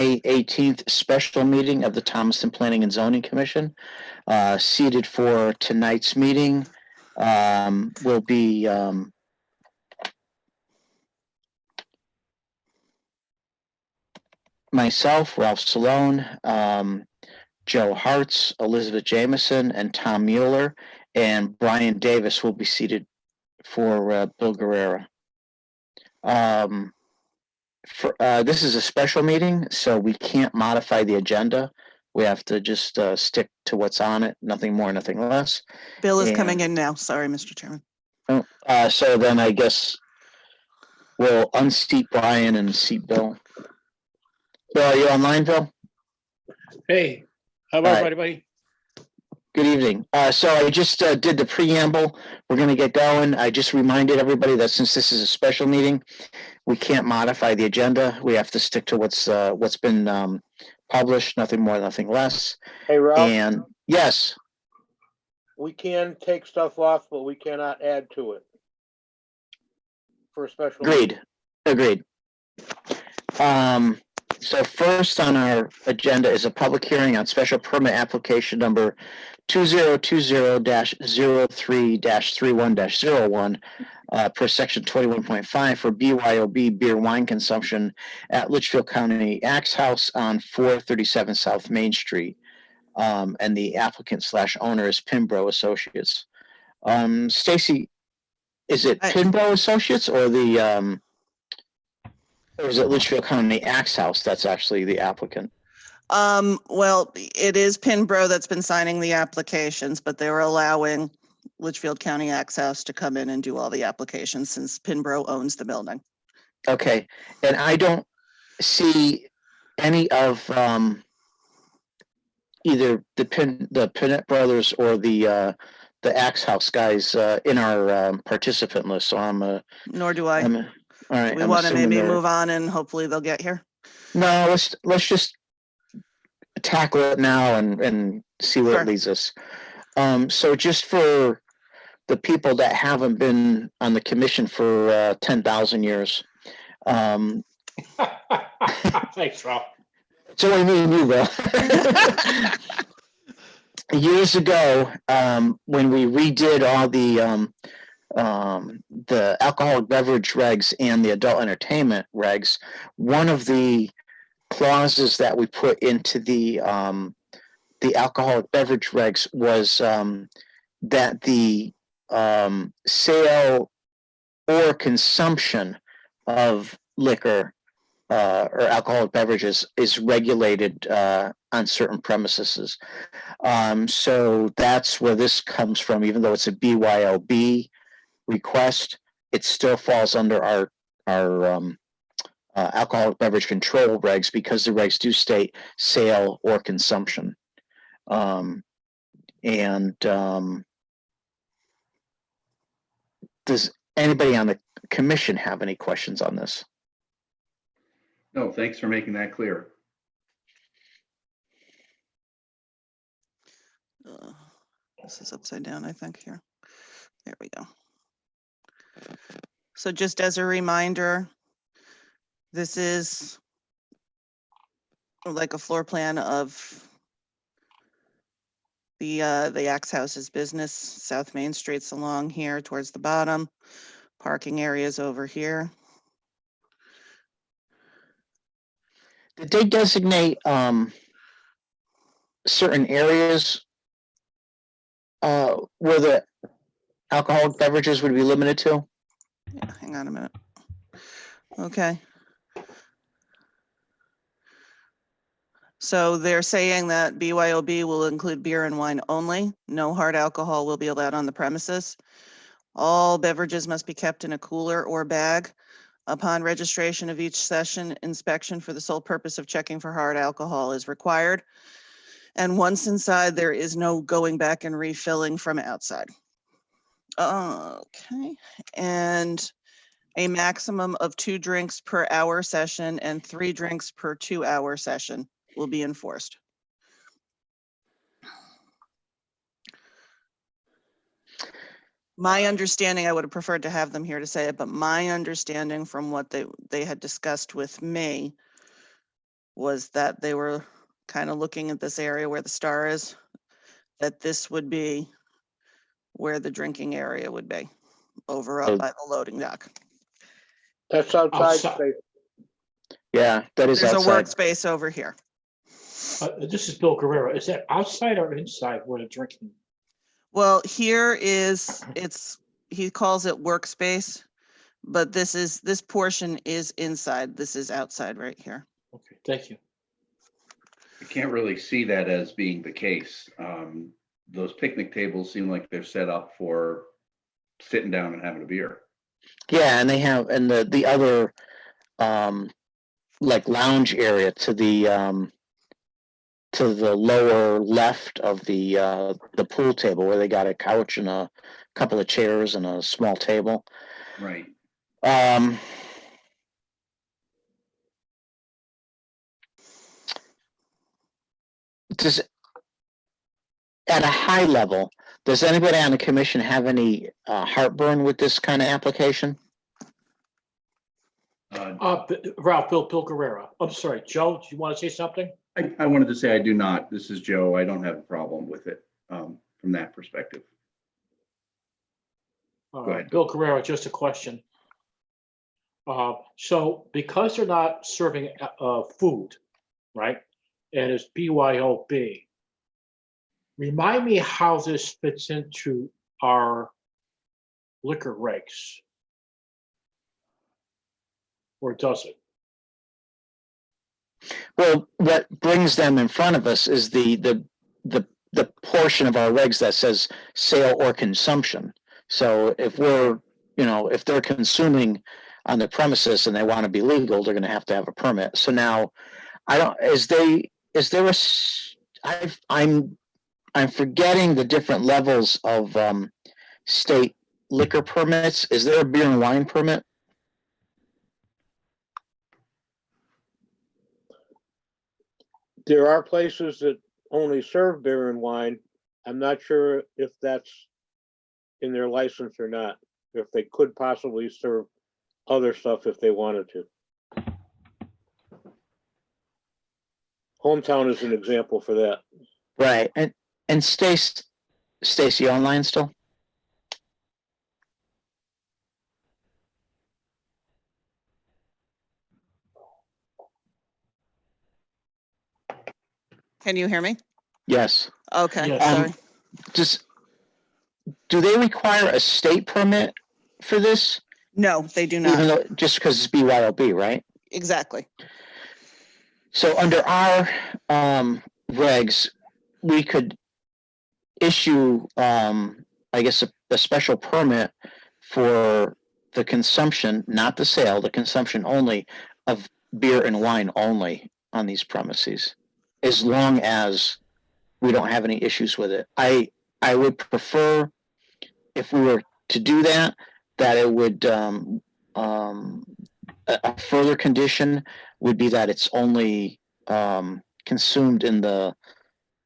May 18th special meeting of the Thomaston Planning and Zoning Commission. Seated for tonight's meeting will be myself, Ralph Salone, Joe Hartz, Elizabeth Jameson, and Tom Mueller, and Brian Davis will be seated for Bill Guerrera. This is a special meeting, so we can't modify the agenda. We have to just stick to what's on it, nothing more, nothing less. Bill is coming in now. Sorry, Mr. Chairman. So then I guess we'll unseat Brian and seat Bill. Bill, are you online, Bill? Hey, how about everybody? Good evening. So I just did the preamble. We're going to get going. I just reminded everybody that since this is a special meeting, we can't modify the agenda. We have to stick to what's been published, nothing more, nothing less. Hey, Ralph. And yes, we can take stuff off, but we cannot add to it for a special. Agreed. So first on our agenda is a public hearing on special permit application number 2020-03-31-01 per section 21.5 for BYOB beer wine consumption at Litchfield County Axe House on 437 South Main Street. And the applicant / owner is Pinbro Associates. Stacy, is it Pinbro Associates or the or is it Litchfield County Axe House that's actually the applicant? Well, it is Pinbro that's been signing the applications, but they were allowing Litchfield County Axe House to come in and do all the applications since Pinbro owns the building. Okay, and I don't see any of either the Pinette brothers or the Axe House guys in our participant list. So Nor do I. All right. We want to maybe move on and hopefully they'll get here. No, let's just tackle it now and see where it leads us. So just for the people that haven't been on the commission for 10,000 years. Thanks, Ralph. It's only me and you, though. Years ago, when we redid all the alcoholic beverage regs and the adult entertainment regs, one of the clauses that we put into the alcoholic beverage regs was that the sale or consumption of liquor or alcoholic beverages is regulated on certain premises. So that's where this comes from. Even though it's a BYOB request, it still falls under our alcoholic beverage control regs because the regs do state sale or consumption. Does anybody on the commission have any questions on this? No, thanks for making that clear. This is upside down, I think, here. There we go. So just as a reminder, this is like a floor plan of the Axe House's business. South Main Street's along here towards the bottom. Parking areas over here. Did they designate certain areas where the alcoholic beverages would be limited to? Yeah, hang on a minute. Okay. So they're saying that BYOB will include beer and wine only. No hard alcohol will be allowed on the premises. All beverages must be kept in a cooler or bag. Upon registration of each session, inspection for the sole purpose of checking for hard alcohol is required. And once inside, there is no going back and refilling from outside. Okay, and a maximum of 2 drinks per hour session and 3 drinks per 2-hour session will be enforced. My understanding, I would have preferred to have them here to say it, but my understanding from what they had discussed with me was that they were kind of looking at this area where the star is, that this would be where the drinking area would be, over Oh. up by the loading dock. That's outside Outside. space. Yeah, that is There's a outside. workspace over here. This is Bill Guerrero. Is that outside or inside where the drinking? Well, here is, he calls it workspace, but this portion is inside. This is outside right here. Okay, thank you. I can't really see that as being the case. Those picnic tables seem like they're set up for sitting down and having a beer. Yeah, and they have, and the other, like lounge area to the lower left of the pool table where they got a couch and a couple of chairs and a small table. Right. Does, at a high level, does anybody on the commission have any heartburn with this kind of application? Ralph, Bill Guerrero. I'm sorry, Joe, do you want to say something? I wanted to say I do not. This is Joe. I don't have a problem with it from that perspective. Go ahead. Bill Guerrero, just a question. So because they're not serving food, right? And it's BYOB, remind me how this fits into our liquor regs. Or does it? Well, what brings them in front of us is the portion of our regs that says sale or consumption. So if we're, if they're consuming on the premises and they want to be legal, they're going to have a permit. So now, I'm forgetting the different levels of state liquor permits. Is there a beer and wine permit? There are places that only serve beer and wine. I'm not sure if that's in their license or not, if they could possibly serve other stuff if they wanted to. Hometown is an example for that. Right. And Stacy online still? Can you hear me? Yes. Okay, Yes. sorry. Do they require a state permit for this? No, they do Even not. though, just because it's BYOB, right? Exactly. So under our regs, we could issue, I guess, a special permit for the consumption, not the sale, the consumption only of beer and wine only on these premises, as long as we don't have any issues with it. I would prefer, if we were to do that, that it would, a further condition would be that it's only consumed in the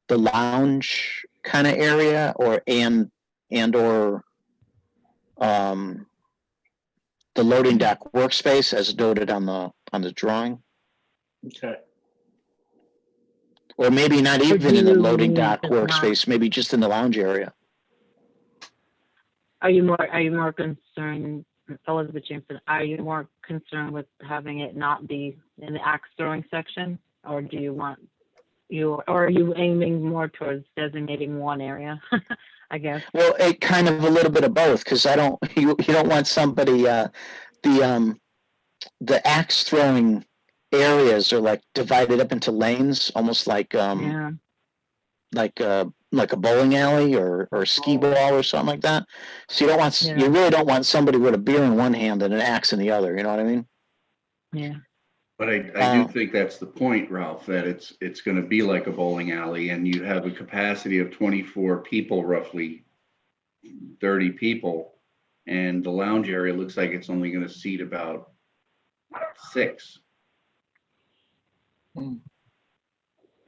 lounge kind of area, or the loading dock workspace as noted on the drawing, Okay. or maybe not Or even do in the you loading mean dock just not- workspace, maybe just in the lounge area. Are you more concerned, Elizabeth Jameson, are you more concerned with having it not be in the axe throwing section? Or do you want, or are you aiming more towards designating one area, I guess? Well, it kind of a little bit of both, because you don't want somebody, the axe throwing areas are like divided up into lanes, almost like Yeah, like a bowling alley or a ski ball or something like that. So Yeah. you really don't want somebody with a beer in one hand and an axe in the other. You know what I mean? yeah. But I do think that's the point, Ralph, that it's going to be like a bowling alley, and you have a capacity of 24 people, roughly 30 people, and the lounge area looks like it's only going to seat about 6.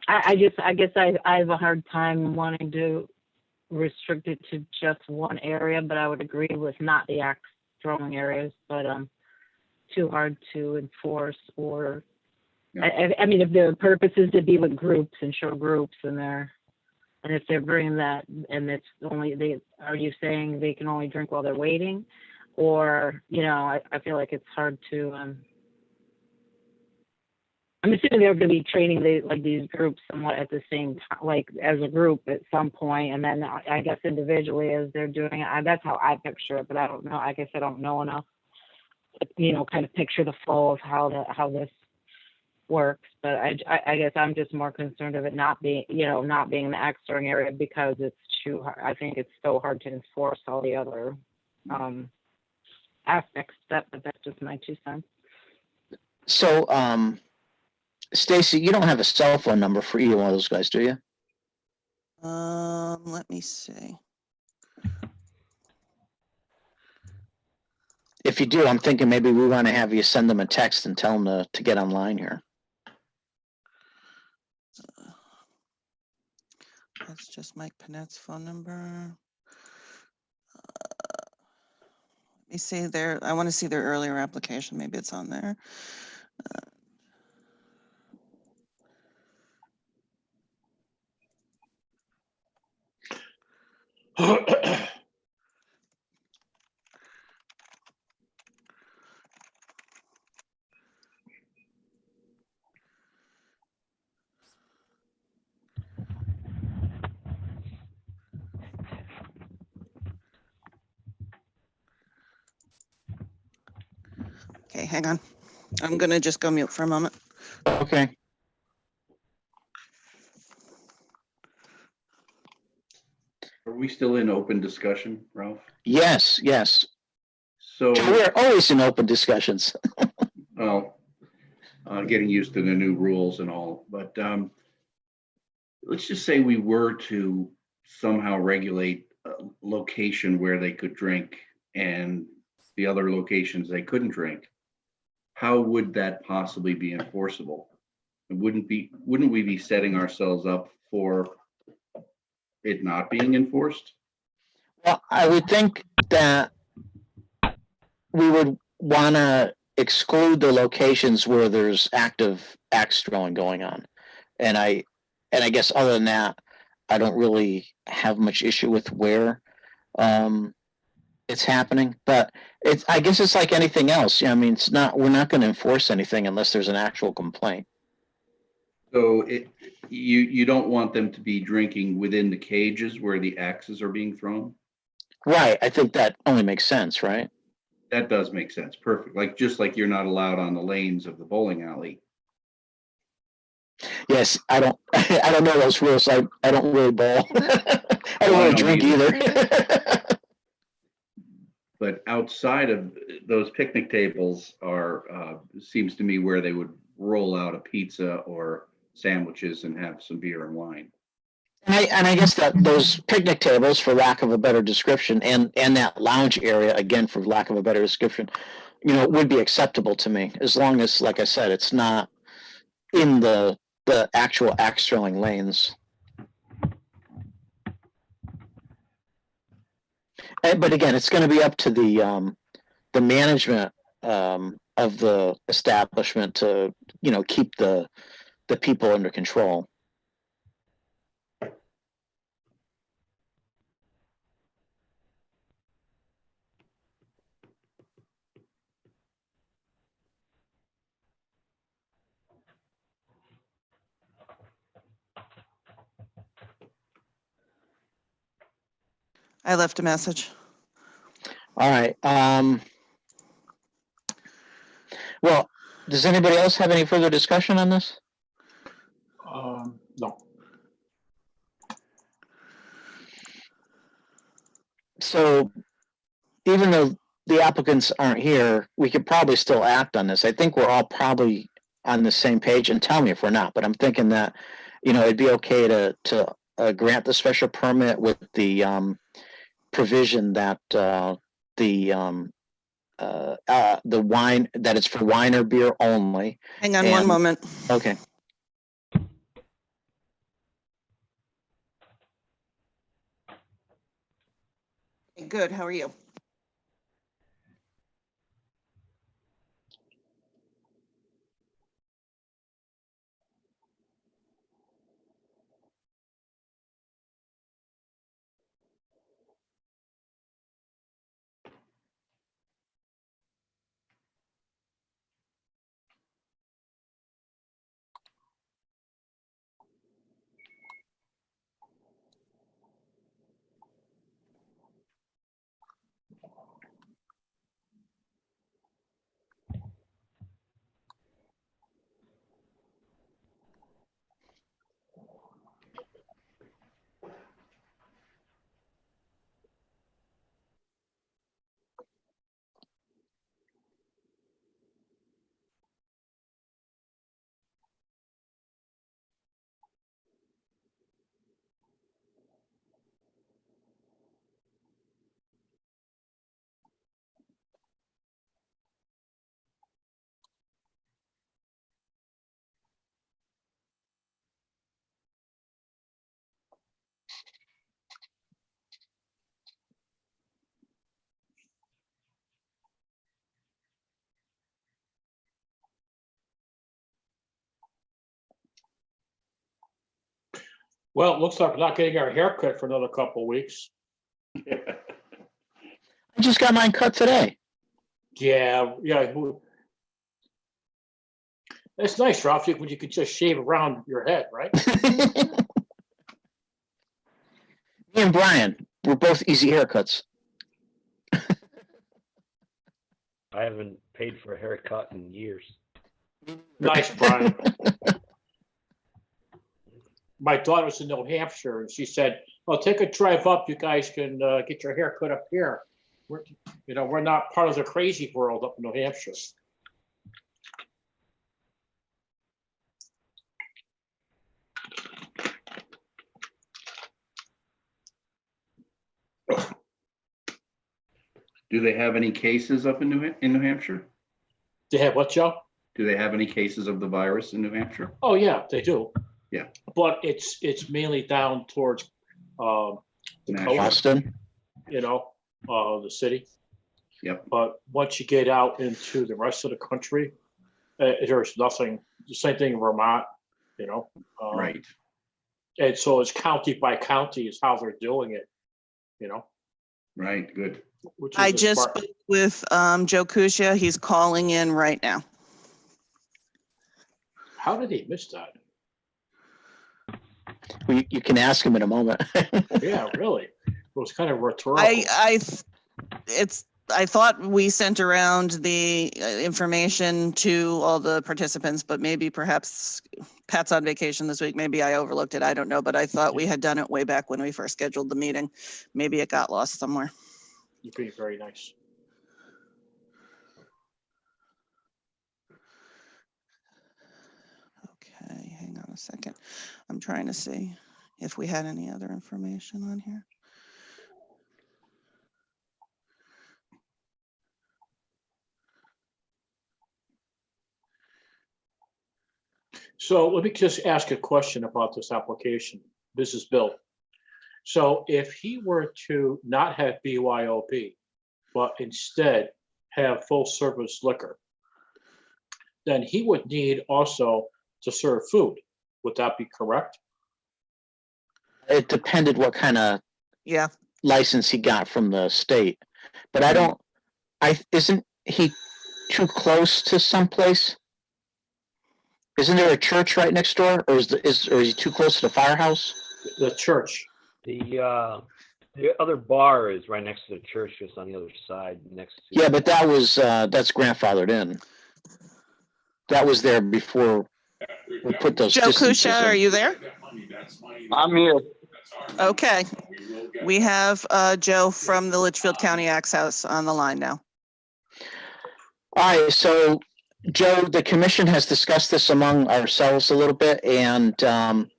I guess I have a hard time wanting to restrict it to just one area, but I would agree with not the axe throwing areas, but too hard to enforce or I mean, if the purpose is to be with groups and show groups and if they're bringing that, and it's only, are you saying they can only drink while they're waiting? Or, I feel like it's hard to, I'm assuming they're going to be training these groups somewhat at the same time, like as a group at some point, and then I guess individually as they're doing it. That's how I picture it, but I don't know. I guess I don't know enough, kind of picture the flow of how this works. But I guess I'm just more concerned of it not being in the axe throwing area because it's too hard. I think it's so hard to enforce all the other aspects. But that's just my 2 cents. So, Stacy, you don't have a cell phone number for either one of those guys, do you? Let me see. If you do, I'm thinking maybe we want to have you send them a text and tell them to get online here. That's just Mike Panette's phone number. Let me see I want to see their earlier application. Maybe it's on there. Okay, hang on. I'm gonna just go mute for a moment. Okay. Are we still in open discussion, Ralph? Yes, yes. So, We're always in open discussions. well, getting used to the new rules and all, but let's just say we were to somehow regulate a location where they could drink and the other locations they couldn't drink. How would that possibly be enforceable? Wouldn't we be setting ourselves up for it not being enforced? Well, I would think that we would want to exclude the locations where there's active axe throwing going on. And I guess other than that, I don't really have much issue with where it's happening. But I guess it's like anything else. I mean, we're not going to enforce anything unless there's an actual complaint. So you don't want them to be drinking within the cages where the axes are being thrown? Right. I think that only makes sense, right? That does make sense. Perfect. Just like you're not allowed on the lanes of the bowling alley. Yes, I don't know those rules. I don't really bowl. I don't Well, I really don't drink either. But outside of those picnic tables seems to me where they would roll out a pizza or sandwiches and have some beer and wine. And I guess that those picnic tables, for lack of a better description, and that lounge area, again, for lack of a better description, would be acceptable to me, as long as, like I said, it's not in the actual axe throwing lanes. But again, it's going to be up to the management of the establishment to keep the people under control. I left a message. All right. Well, does anybody else have any further discussion on this? No. So even though the applicants aren't here, we could probably still act on this. I think we're all probably on the same page, and tell me if we're not, but I'm thinking that, it'd be okay to grant the special permit with the provision that the wine, that it's for wine or beer only. Hang on one moment. Okay. Good. How are you? Well, it looks like we're not getting our haircut for another couple of weeks. I just got mine cut today. Yeah. It's nice, Ralph, when you can just shave around your head, right? Me and Brian, we're both easy haircuts. I haven't paid for a haircut in years. Nice, Brian. My daughter's in New Hampshire, and she said, "Well, take a drive up. You guys can get your hair cut up here. We're not part of the crazy world up in New Hampshire." Do they have any cases up in New Hampshire? They have what, Joe? Do they have any cases of the virus in New Hampshire? Oh, yeah, they do. Yeah. But it's mainly down towards the Nashville. coast, Boston. the city. Yep. But once you get out into the rest of the country, there's nothing. The same thing in Vermont, Right. And so it's county by county is how they're doing it, Right. Good. which is I the just smart- spoke with Joe Kusia. He's calling in right now. How did he miss that? Well, you can ask him in a moment. Yeah, really. It was kind of rhetorical. I thought we sent around the information to all the participants, but perhaps Pat's on vacation this week. Maybe I overlooked it. I don't know, but I thought we had done it way back when we first scheduled the meeting. Maybe it got lost somewhere. You're being very nice. Okay, hang on a second. I'm trying to see if we had any other information on here. So let me just ask a question about this application. This is Bill. So if he were to not have BYOB, but instead have full service liquor, then he would need also to serve food. Would that be correct? It depended what kind of Yeah, license he got from the state. But isn't he too close to someplace? Isn't there a church right next door, or is he too close to the firehouse? The church. The other bar is right next to the church, just on the other side, next to. Yeah, but that's grandfathered in. That was there before we put those Joe distances Kusia, are in. you there? I'm here. Okay. We have Joe from the Litchfield County Axe House on the line now. All right, so Joe, the commission has discussed this among ourselves a little bit, and can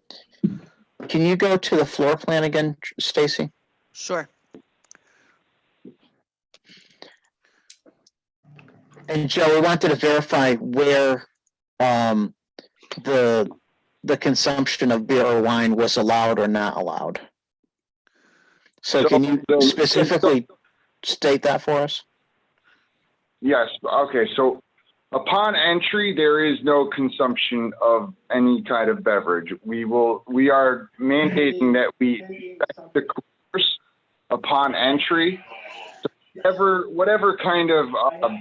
you go to the floor plan again, Stacy? Sure. And Joe, we wanted to verify where the consumption of beer or wine was allowed or not allowed. So can you specifically state that for us? Yes, okay, so upon entry, there is no consumption of any kind of beverage. We are mandating that we inspect the course upon entry. Whatever kind of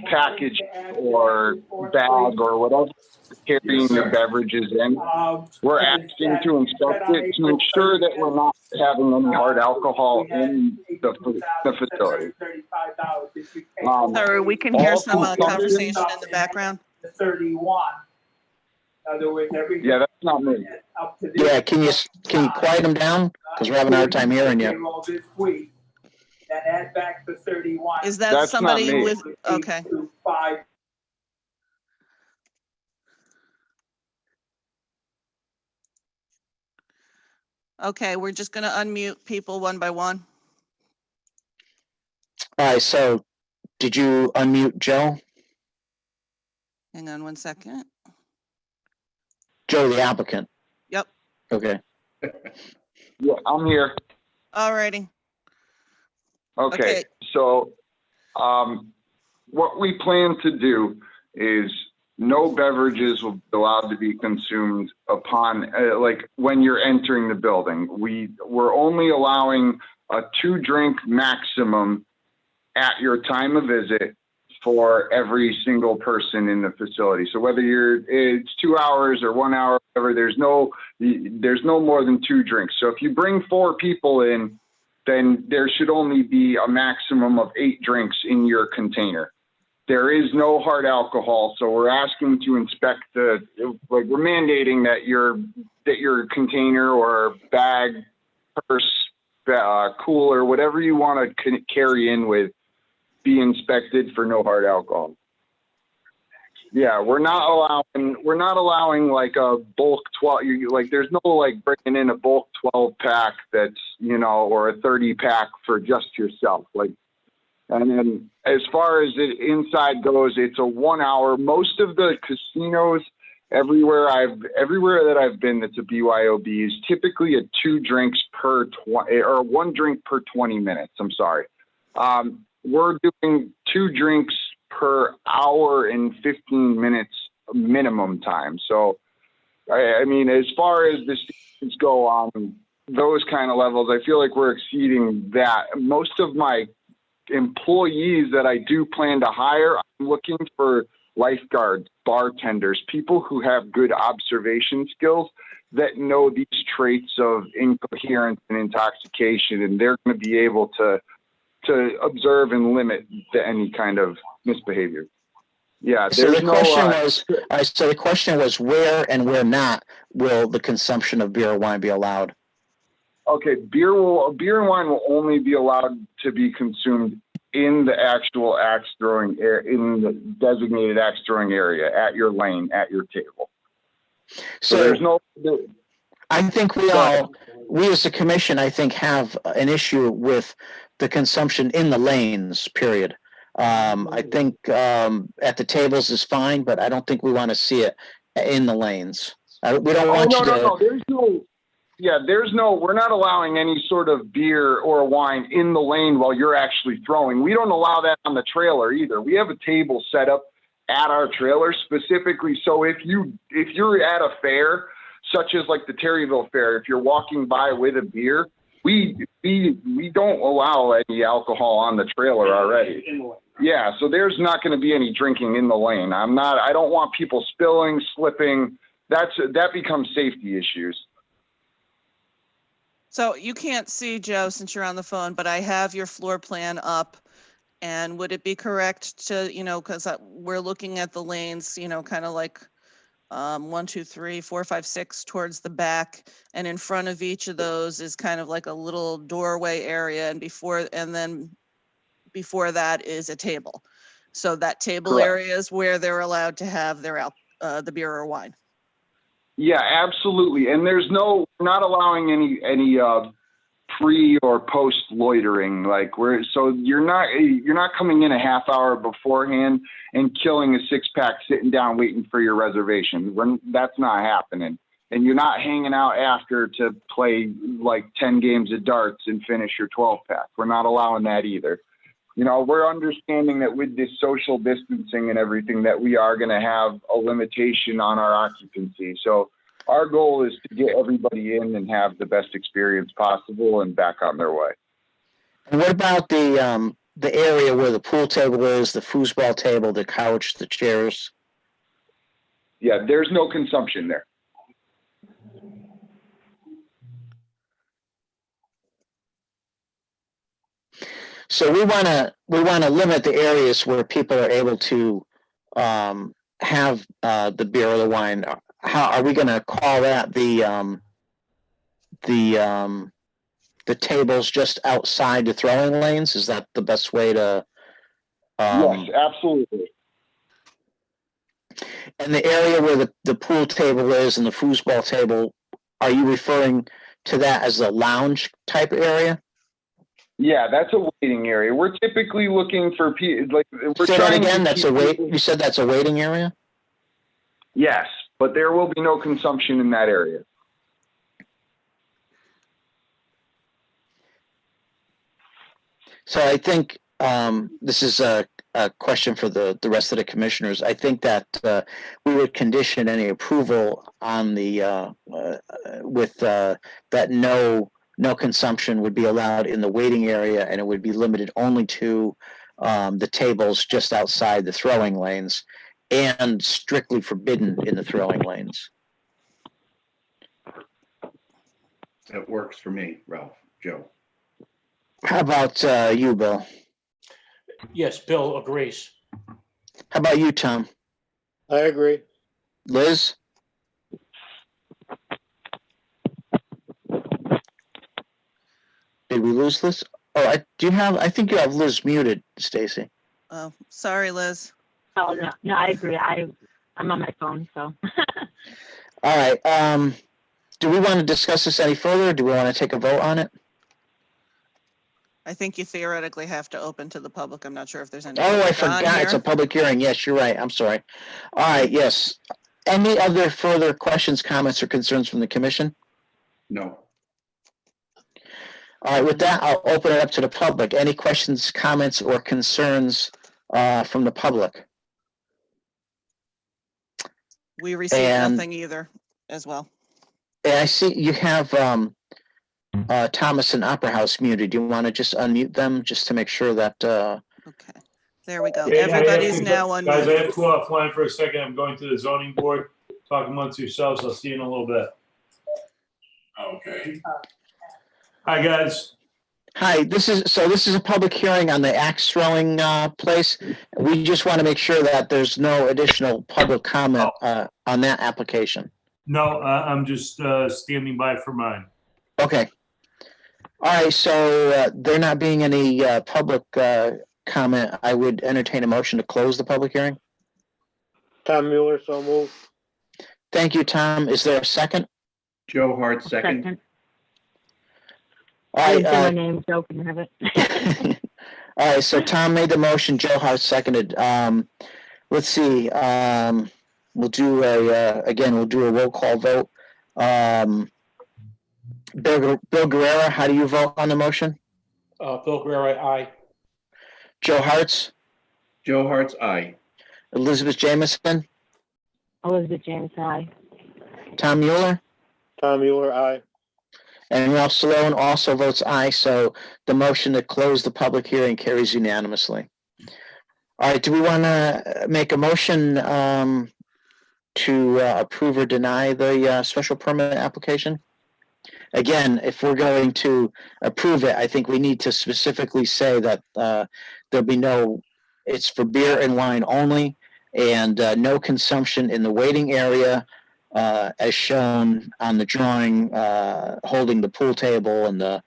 package or bag or whatever carrying the beverages in, we're asking to inspect it to ensure that we're not having any hard alcohol in the facility. Sorry, we can hear all some consumption- conversation in the background. 31. In other words, every. Yeah, that's not me. Up to Yeah, can you quiet them down? Because we're having a hard time hearing you. Payroll this week, then add back the 31. Is that That's not somebody me. with, okay. 825. Okay, we're just gonna unmute people one by one. All right, so did you unmute Joe? Hang on one second. Joe, the applicant? Yep. Okay. Yeah, I'm here. Alrighty. Okay, Okay. so what we plan to do is no beverages will be allowed to be consumed upon, like when you're entering the building. We're only allowing a 2-drink maximum at your time of visit for every single person in the facility. So whether it's 2 hours or 1 hour, whatever, there's no more than 2 drinks. So if you bring 4 people in, then there should only be a maximum of 8 drinks in your container. There is no hard alcohol, so we're asking to inspect we're mandating that your container or bag, purse, cooler, whatever you want to carry in with, be inspected for no hard alcohol. Yeah, we're not allowing like a bulk 12. There's no like bringing in a bulk 12 pack that's, or a 30 pack for just yourself. And then as far as the inside goes, it's a 1 hour. Most of the casinos everywhere that I've been that's a BYOB is typically a 2 drinks per 20 or 1 drink per 20 minutes. I'm sorry. We're doing 2 drinks per hour and 15 minutes minimum time. So, I mean, as far as the students go on those kind of levels, I feel like we're exceeding that. Most of my employees that I do plan to hire, I'm looking for lifeguards, bartenders, people who have good observation skills that know these traits of incoherence and intoxication, and they're going to be able to observe and limit any kind of misbehavior. Yeah, So the question was where and where not will the consumption of beer or wine be allowed? Okay, beer and wine will only be allowed to be consumed in the actual axe throwing in the designated axe throwing area at your lane, at your table. So there's no. I think we as a commission, I think, have an issue with the consumption in the lanes, period. I think at the tables is fine, but I don't think we want to see it in the lanes. We don't want you to. No. We're not allowing any sort of beer or wine in the lane while you're actually throwing. We don't allow that on the trailer either. We have a table set up at our trailer specifically. So if you're at a fair, such as like the Terryville Fair, if you're walking by with a beer, we don't allow any alcohol on the trailer already. Yeah, so there's not going to be any drinking in the lane. I don't want people spilling, slipping. That becomes safety issues. So you can't see, Joe, since you're on the phone, but I have your floor plan up. And would it be correct to, because we're looking at the lanes, kind of like 1, 2, 3, 4, 5, 6 towards the back, and in front of each of those is kind of like a little doorway area, and then before that is a table. So that table Correct. area is where they're allowed to have their the beer or wine. Yeah, absolutely. And we're not allowing any pre or post loitering. So you're not coming in a half hour beforehand and killing a 6-pack sitting down waiting for your reservation. That's not happening. And you're not hanging out after to play like 10 games of darts and finish your 12-pack. We're not allowing that either. We're understanding that with this social distancing and everything that we are going to have a limitation on our occupancy. So our goal is to get everybody in and have the best experience possible and back on their way. And what about the area where the pool table is, the foosball table, the couch, the chairs? Yeah, there's no consumption there. So we want to limit the areas where people are able to have the beer or the wine. How are we going to call that the tables just outside the throwing lanes? Is that the best way to? Yes, absolutely. And the area where the pool table is and the foosball table, are you referring to that as a lounge type area? Yeah, that's a waiting area. We're typically looking for people. Say that again. You said that's a waiting area? Yes, but there will be no consumption in that area. So I think this is a a question for the rest of the commissioners. I think that we would condition any approval on the with that no consumption would be allowed in the waiting area, and it would be limited only to the tables just outside the throwing lanes, and strictly forbidden in the throwing lanes. That works for me, Ralph, Joe. How about you, Bill? Yes, Bill agrees. How about you, Tom? I agree. Liz? Did we lose Liz? Oh, I think you have Liz muted, Stacy. Oh, sorry, Liz. Oh, no, I agree. I'm on my phone, so. All right. Do we want to discuss this any further? Or do we want to take a vote on it? I think you theoretically have to open to the public. I'm not sure if there's any. Oh, I public on forgot. It's a here. public hearing. Yes, you're right. I'm sorry. All right. Yes. Any other further questions, comments, or concerns from the commission? No. All right. With that, I'll open it up to the public. Any questions, comments, or concerns from the public? We received And- nothing either as well. And I see you have Thomaston Opera House muted. Do you want to just unmute them just to make sure that Okay, there we go. Hey, I have Everybody's to- now Guys, I unmuted. have to go offline for a second. I'm going to the zoning board. Talk amongst yourselves. I'll see you in a little bit. Okay. Hi, guys. Hi, this is a public hearing on the axe throwing place. We just want to make sure that there's no additional public comment on that application. No, I'm just standing by for mine. Okay. All right, so there not being any public comment, I would entertain a motion to close the public hearing. Tom Mueller, so moved. Thank you, Tom. Is there a second? Joe Hart, second. All I right. didn't say my name, Joe can have it. All right, so Tom made the motion, Joe Hart seconded. Let's see. We'll do a roll call vote. Bill Guerrera, how do you vote on the motion? Bill Guerrero, aye. Joe Hartz, Joe Hart's aye. Elizabeth Jamison, Elizabeth James, aye. Tom Mueller, Tom Mueller, aye. and Ralph Salone also votes aye, so the motion to close the public hearing carries unanimously. All right, do we want to make a motion to approve or deny the special permit application? Again, if we're going to approve it, I think we need to specifically say that there'll be it's for beer and wine only, and no consumption in the waiting area, as shown on the drawing, holding the pool table and the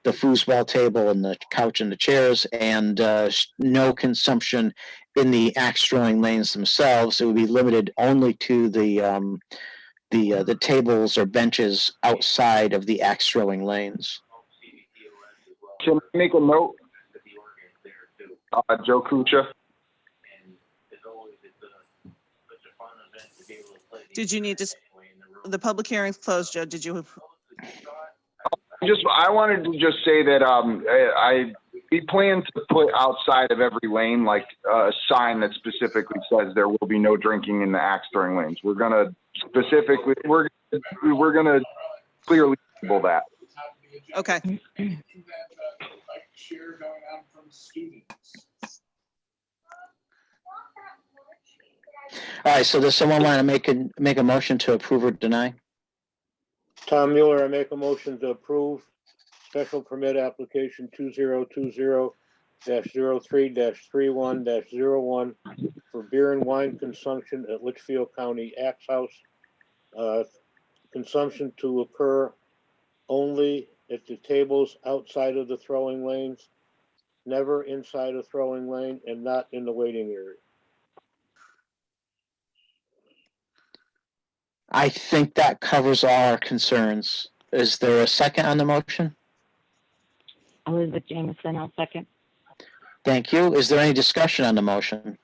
foosball table and the couch and the chairs, and no consumption in the axe throwing lanes themselves. It would be limited only to the tables or benches outside of the axe throwing lanes. Can I make a note? Joe Kucha. Did you need to, the public hearing's closed, Joe, did you? I wanted to just say that we plan to put outside of every lane like a sign that specifically says there will be no drinking in the axe throwing lanes. We're gonna specifically we're gonna clearly label that. Okay, All right, so does someone want to make a motion to approve or deny? Tom Mueller, I make a motion to approve special permit application 2020-03-31-01 for beer and wine consumption at Litchfield County Axe House. Consumption to occur only at the tables outside of the throwing lanes, never inside a throwing lane, and not in the waiting area. I think that covers all our concerns. Is there a second on the motion? Elizabeth Jamison, I'll second. Thank you. Is there any discussion on the motion?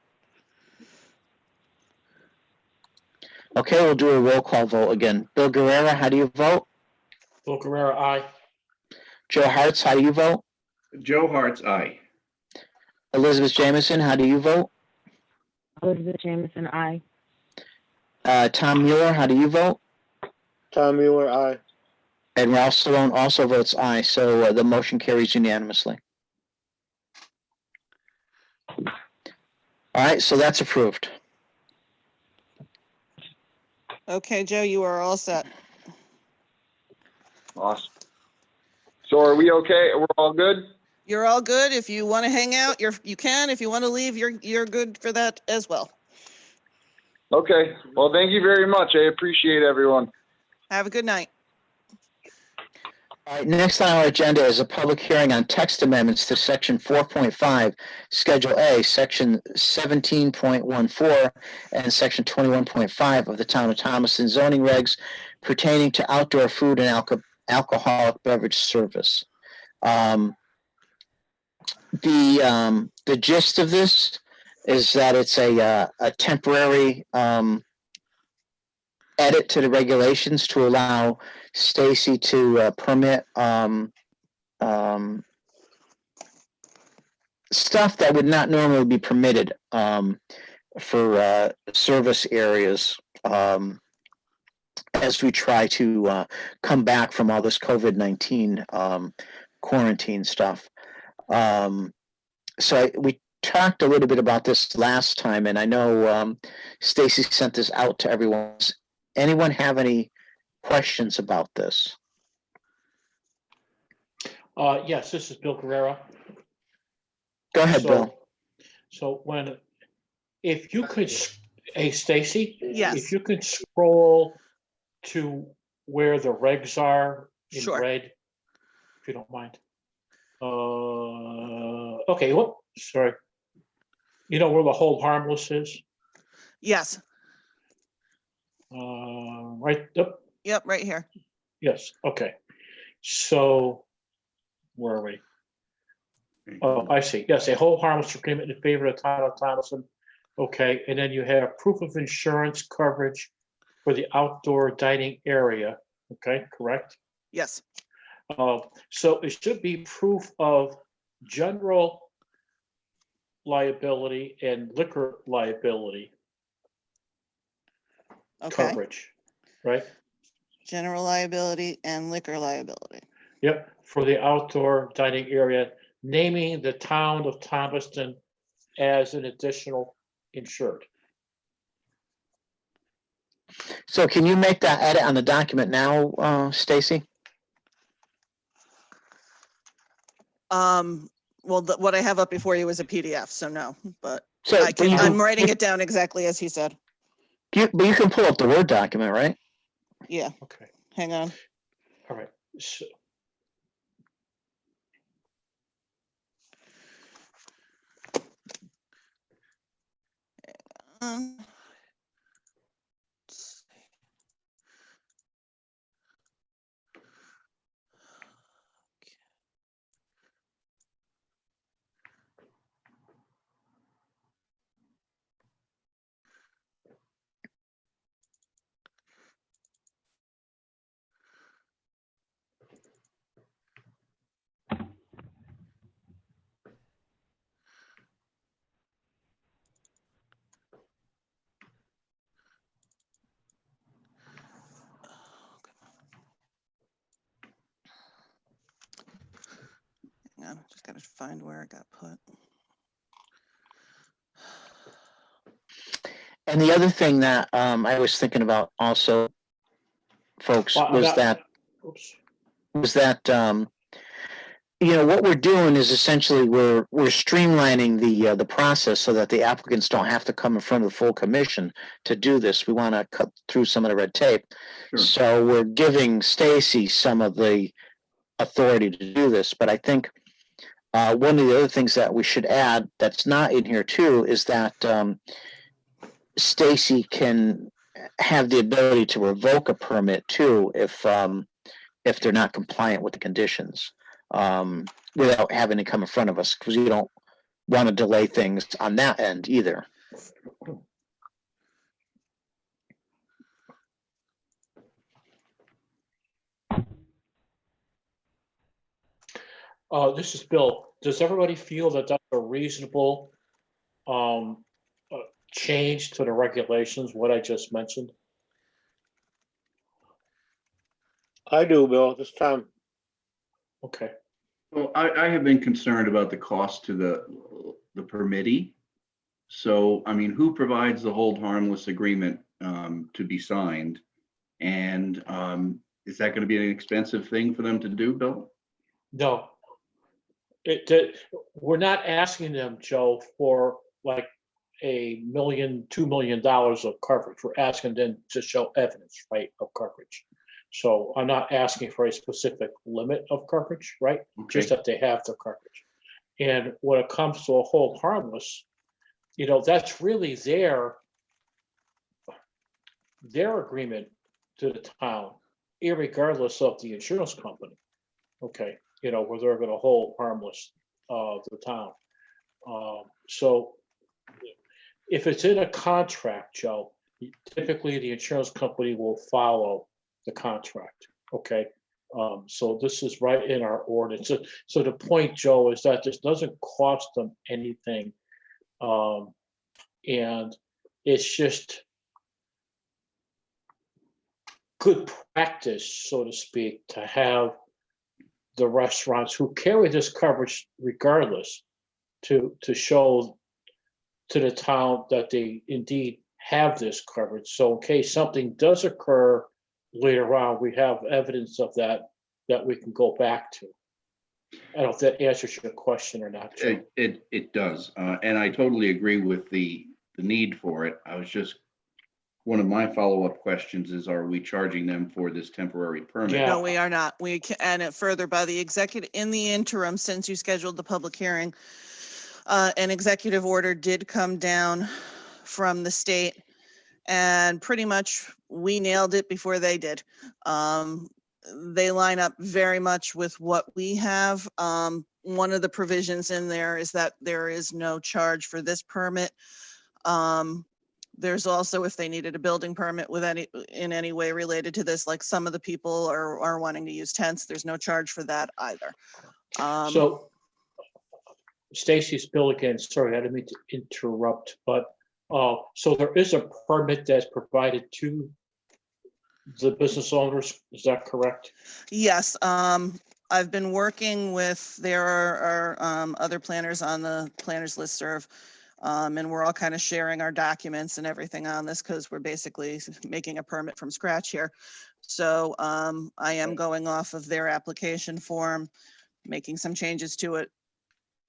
Okay, we'll do a roll call vote again. Bill Guerrera, how do you vote? Bill Guerrero, aye. Joe Hartz, how do you vote? Joe Hart's aye. Elizabeth Jamison, how do you vote? Elizabeth Jamison, aye. Tom Mueller, how do you vote? Tom Mueller, aye. And Ralph Salone also votes aye, so the motion carries unanimously. All right, so that's approved. Okay, Joe, you are all set. Awesome. So are we okay? We're all good? You're all good. If you want to hang out, you can. If you want to leave, you're good for that as well. Okay. Well, thank you very much. I appreciate everyone. Have a good night. All right, next on our agenda is a public hearing on text amendments to section 4.5, Schedule A, section 17.14, and section 21.5 of the Town of Thomaston zoning regs pertaining to outdoor food and alcoholic beverage service. The gist of this is that it's a temporary edit to the regulations to allow Stacy to permit stuff that would not normally be permitted for service areas as we try to come back from all this COVID-19 quarantine stuff. We talked a little bit about this last time, and I know Stacy sent this out to everyone. Does anyone have any questions about this? Yes, this is Bill Guerrero. Go ahead, So- Bill. So if you could, hey, Stacy? Yes. If you could scroll to where the regs are in Sure. red, if you don't mind. Okay, whoop, sorry. You know where the hold harmless is? Yes. Right, yep, Yep. Right here. yes, okay. So, where are we? Oh, I see. Yes, a whole harmless agreement in favor of the town of Thomaston. Okay, and then you have proof of insurance coverage for the outdoor dining area. Okay, correct? Yes. So it should be proof of general liability and liquor liability Okay. coverage, right? General liability and liquor liability. Yep, for the outdoor dining area, naming the town of Thomaston as an additional insured. So can you make that edit on the document now, Stacy? Well, what I have up before you is a PDF, so no, but So, I can, I'm writing it down exactly as he said. but you can pull up the Word document, right? Yeah, Okay, hang on. all right. So, Um, hang on, just gotta find where it got put. And the other thing that I was thinking about also, folks, well, was that oops. what we're doing is essentially we're streamlining the process so that the applicants don't have to come in front of the full commission to do this. We want to cut through some of the red tape. Sure. So we're giving Stacy some of the authority to do this. But I think one of the other things that we should add that's not in here too is that Stacy can have the ability to revoke a permit too if they're not compliant with the conditions, without having to come in front of us, because you don't want to delay things on that end either. This is Bill. Does everybody feel that that's a reasonable change to the regulations, what I just mentioned? I do, Bill, this time. Okay. Well, I have been concerned about the cost to the permittee. So, I mean, who provides the hold harmless agreement to be signed? And is that going to be an expensive thing for them to do, Bill? No. We're not asking them, Joe, for like $1 million, $2 million of coverage. We're asking them to show evidence, right, of coverage. So I'm not asking for a specific limit of coverage, right? Just Okay. that they have the coverage. And when it comes to a hold harmless, that's really their agreement to the town, irregardless of the insurance company. Okay, where they're going to hold harmless the town. So if it's in a contract, Joe, typically the insurance company will follow the contract. Okay. So this is right in our ordinance. So the point, Joe, is that this doesn't cost them anything. And it's just good practice, so to speak, to have the restaurants who carry this coverage regardless to show to the town that they indeed have this coverage. So in case something does occur later on, we have evidence of that we can go back to. I don't know if that answers your question or not, Joe. It does. And I totally agree with the need for it. I was just, one of my follow-up questions is, are we charging them for this temporary permit? Yeah. No, we are not. We can, and it further by the executive, in the interim, since you scheduled the public hearing, an executive order did come down from the state, and pretty much we nailed it before they did. They line up very much with what we have. One of the provisions in there is that there is no charge for this permit. There's also, if they needed a building permit with in any way related to this, like some of the people are wanting to use tents, there's no charge for that either. So Stacy's Bill again, sorry, I didn't mean to interrupt, but so there is a permit that's provided to the business owners, is that correct? Yes, I've been working with, there are other planners on the planners listserv, and we're all kind of sharing our documents and everything on this because we're basically making a permit from scratch here. So I am going off of their application form, making some changes to it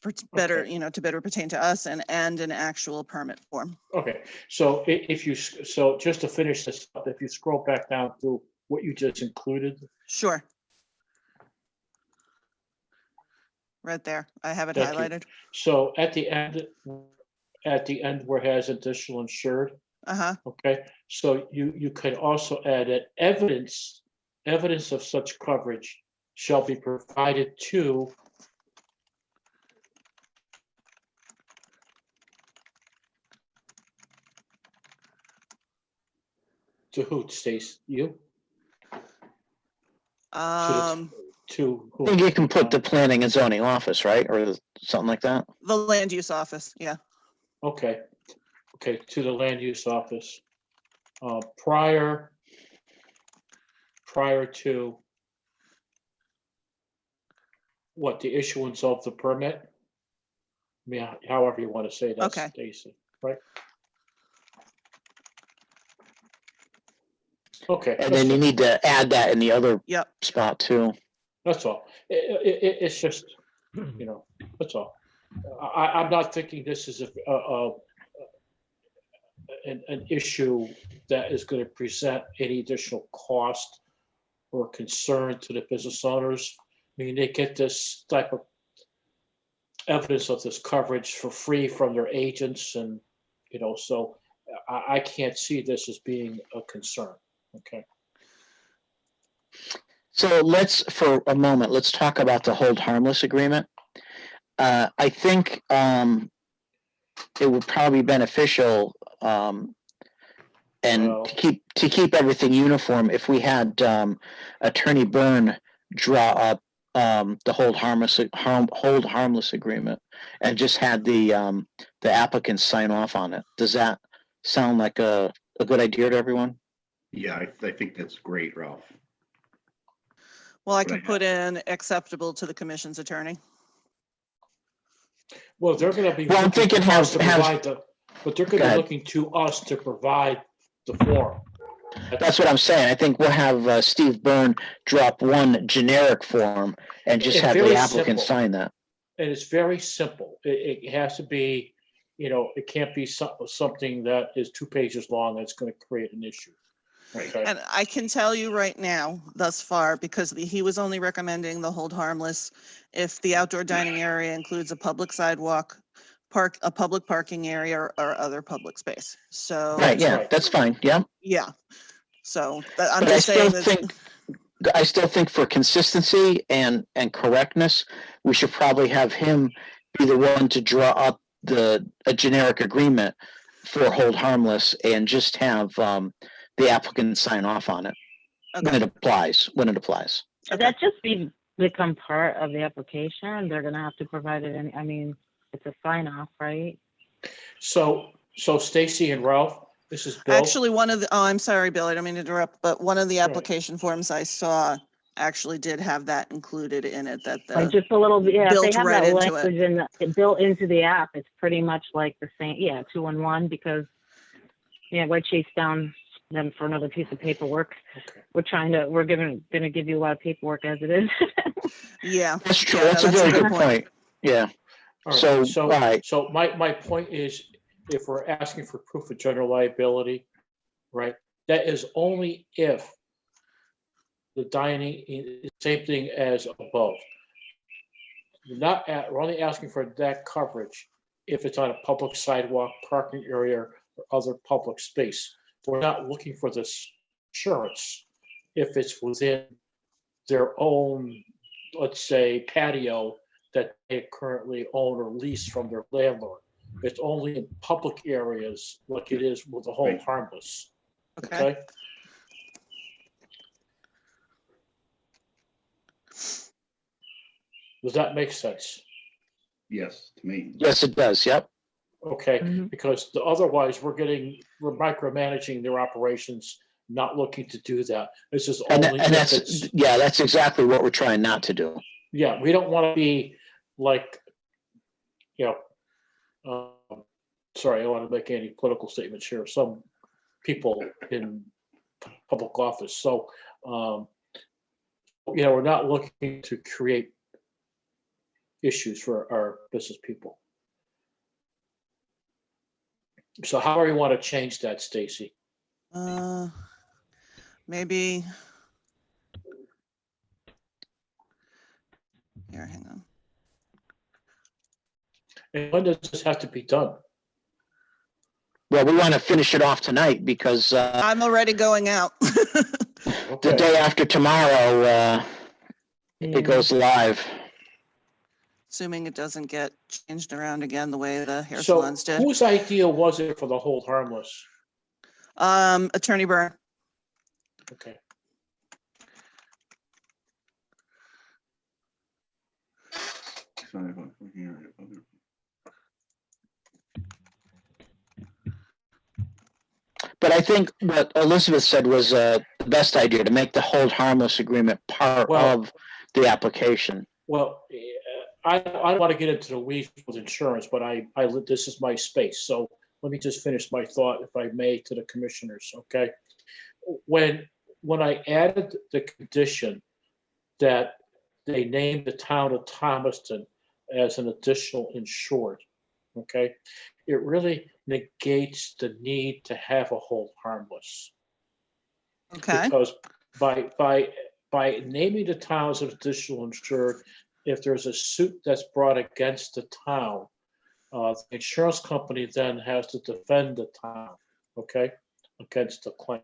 for better, Okay. to better pertain to us, and an actual permit form. Okay, so so just to finish this up, if you scroll back down to what you just included. Sure. Right there. I have it Thank you. highlighted. So at the end where it has additional insured, okay, so you could also add that evidence of such coverage shall be provided to who, Stace? You? To I who? think you can put the planning and zoning office, right? Or something like that. The land use office, yeah. Okay, to the land use office. Prior to what, the issuance of the permit? I mean, however you want to say that, Okay. Stacy, right? Okay. And then you need to add that in the other Yep. spot too. That's all. It's just, that's all. I'm not thinking this is an issue that is going to present any additional cost or concern to the business owners. I mean, they get this type of evidence of this coverage for free from their agents, and so I can't see this as being a concern. Okay. So for a moment, let's talk about the hold harmless agreement. I think it would probably be beneficial and to keep everything uniform if we had Attorney Byrne draw up the hold harmless agreement and just had the applicant sign off on it. Does that sound like a good idea to everyone? Yeah, I think that's great, Ralph. Well, I But can put in acceptable to the commission's attorney. Well, they're gonna be Well, I'm looking thinking to us to have- provide the, but they're Go gonna be ahead. looking to us to provide the form. That's what I'm saying. I think we'll have Steve Byrne drop one generic form and just It's have the very applicant simple. sign that. And it's very simple. It has to be, it can't be something that is 2 pages long. That's gonna create an issue. Right. Okay? And I can tell you right now, thus far, because he was only recommending the hold harmless if the outdoor dining area includes a public sidewalk, a public parking area or other public space. So, Right, yeah, right. that's fine, yeah. yeah. So I'm But I just saying still that, think for consistency and correctness, we should probably have him be the one to draw up a generic agreement for hold harmless and just have the applicant sign off on it when okay, it applies. Should that just become part of the application? They're gonna have to provide it in, I mean, it's a sign off, right? So Stacy and Ralph, this is Bill. actually I'm sorry, Bill, I don't mean to interrupt, but one of the Right. application forms I saw actually did have that included in it, that Like the, just a little bit, yeah, if built they have right that into it. language built into the app, it's pretty much like the same, yeah, 2-in-1, because, yeah, why chase down them for another piece of paperwork? Okay. We're gonna give you a lot of paperwork as it is. yeah. That's true, Yeah, no, that's a very good point, yeah. All right, So, all right, So my point is, if we're asking for proof of general liability, right, that is only if the dining is the same thing as above. We're only asking for that coverage if it's on a public sidewalk, parking area, or other public space. We're not looking for this insurance if it's within their own, let's say, patio that they currently own or lease from their landlord. It's only in public areas like it is with the hold Right. harmless. Okay. Okay? Does that make sense? Yes, to me. yes, it does, yep. Okay, Mhm. because otherwise we're micromanaging their operations, not looking to do that. This is And, only and if it's, that's exactly what we're trying not to do. yeah, we don't want to be like, sorry, I don't want to make any political statements here. Some people in public office. So, we're not looking to create issues for our business people. So how do you want to change that, Stacy? Maybe. Here, hang on. And when does this have to be done? Well, we want to finish it off tonight because I'm already going out. the Okay, day after tomorrow, Yeah. it goes live. Assuming it doesn't get changed around again the way the hair so salons did. whose idea was it for the hold harmless? Attorney Byrne. Okay. But I think what Elizabeth said was the best idea, to make the hold harmless agreement part Well- of the application. Well, I don't want to get into the weeds with insurance, but this is my space. So let me just finish my thought, if I may, to the commissioners, okay? When I added the condition that they named the town of Thomaston as an additional insured, okay? It really negates the need to have a hold harmless. Okay. Because by naming the town as an additional insured, if there's a suit that's brought against the town, the insurance company then has to defend the town, okay, against the claim.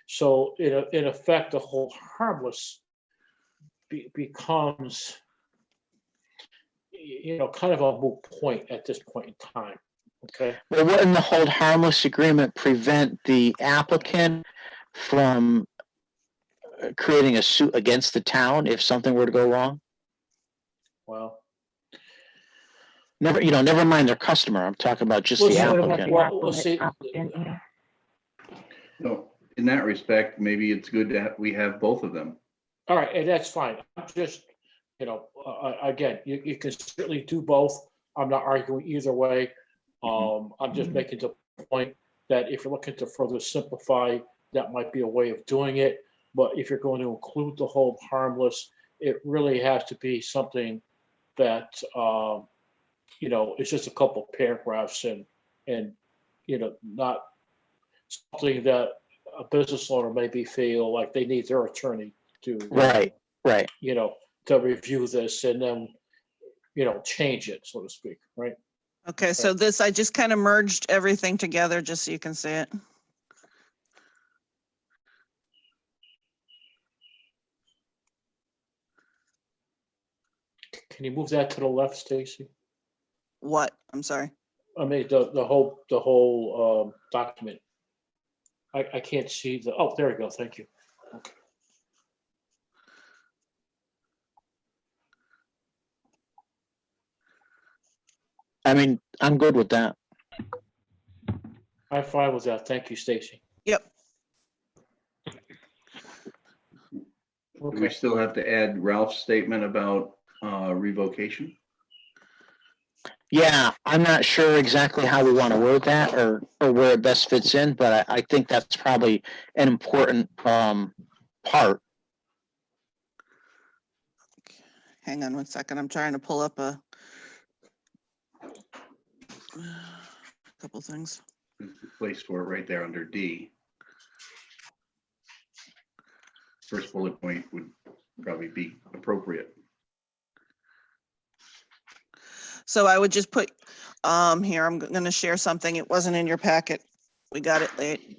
So in effect, the hold harmless becomes, kind of a moot point at this point in time, okay? Well, wouldn't the hold harmless agreement prevent the applicant from creating a suit against the town if something were to go wrong? Well, never mind their customer. I'm talking about just Well, the so What about applicant. the Well, see- applicant here? So in that respect, maybe it's good to we have both of them. all right, and that's fine. I'm just, again, you can certainly do both. I'm not arguing either way. I'm just making the point that if you're looking to further simplify, that might be a way of doing it. But if you're going to include the hold harmless, it really has to be something that, it's just a couple paragraphs and, not something that a business owner maybe feel like they need their attorney to, Right. to review this and then, change it, so to speak, right? Okay, so this, I just kind of merged everything together just so you can see it. Can you move that to the left, Stacy? What? I'm sorry. I mean, the whole document. I can't see oh, there we go. Thank you. Okay. I mean, I'm good with that. I'm fine with that. Thank you, Stacy. Yep. Do we Okay. still have to add Ralph's statement about revocation? Yeah, I'm not sure exactly how we want to word that or where it best fits in, but I think that's probably an important part. Hang on one second. I'm trying to pull up a couple things. There's a place for it right there under D. First bullet point would probably be appropriate. So I would just put, here, I'm going to share something. It wasn't in your packet. We got it late.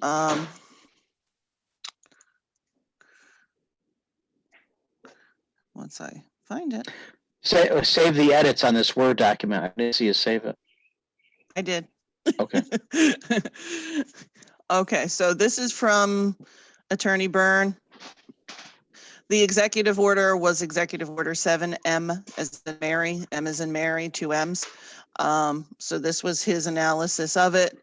Once I find it, Save the edits on this Word document. I didn't see you save it. I did. Okay. Okay, so this is from Attorney Byrne. The executive order was Executive Order 7M as in Mary, M as in Mary, 2 M's. So this was his analysis of it.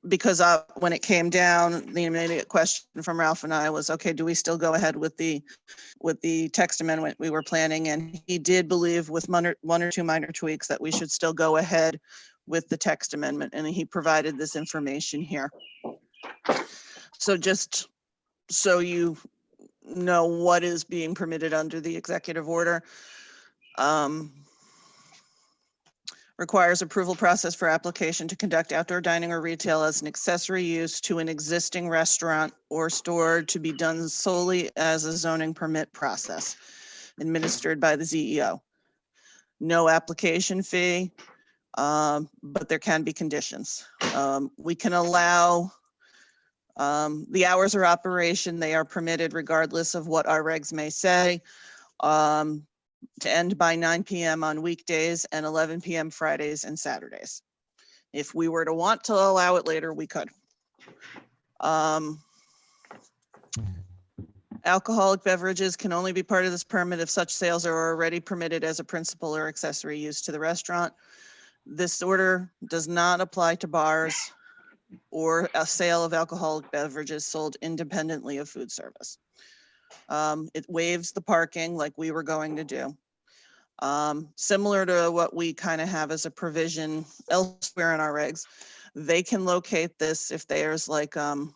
Because when it came down, the immediate question from Ralph and I was, okay, do we still go ahead with the text amendment we were planning? And he did believe with one or two minor tweaks that we should still go ahead with the text amendment. And he provided this information here. So just so you know what is being permitted under the executive order. Requires approval process for application to conduct outdoor dining or retail as an accessory use to an existing restaurant or store to be done solely as a zoning permit process administered by the ZEO. No application fee, but there can be conditions. We can allow the hours of operation, they are permitted regardless of what our regs may say. To end by 9 p.m. on weekdays and 11 p.m. Fridays and Saturdays. If we were to want to allow it later, we could. Alcoholic beverages can only be part of this permit if such sales are already permitted as a principal or accessory use to the restaurant. This order does not apply to bars or a sale of alcoholic beverages sold independently of food service. It waives the parking like we were going to do. Similar to what we kind of have as a provision elsewhere in our regs, they can locate this if there's like a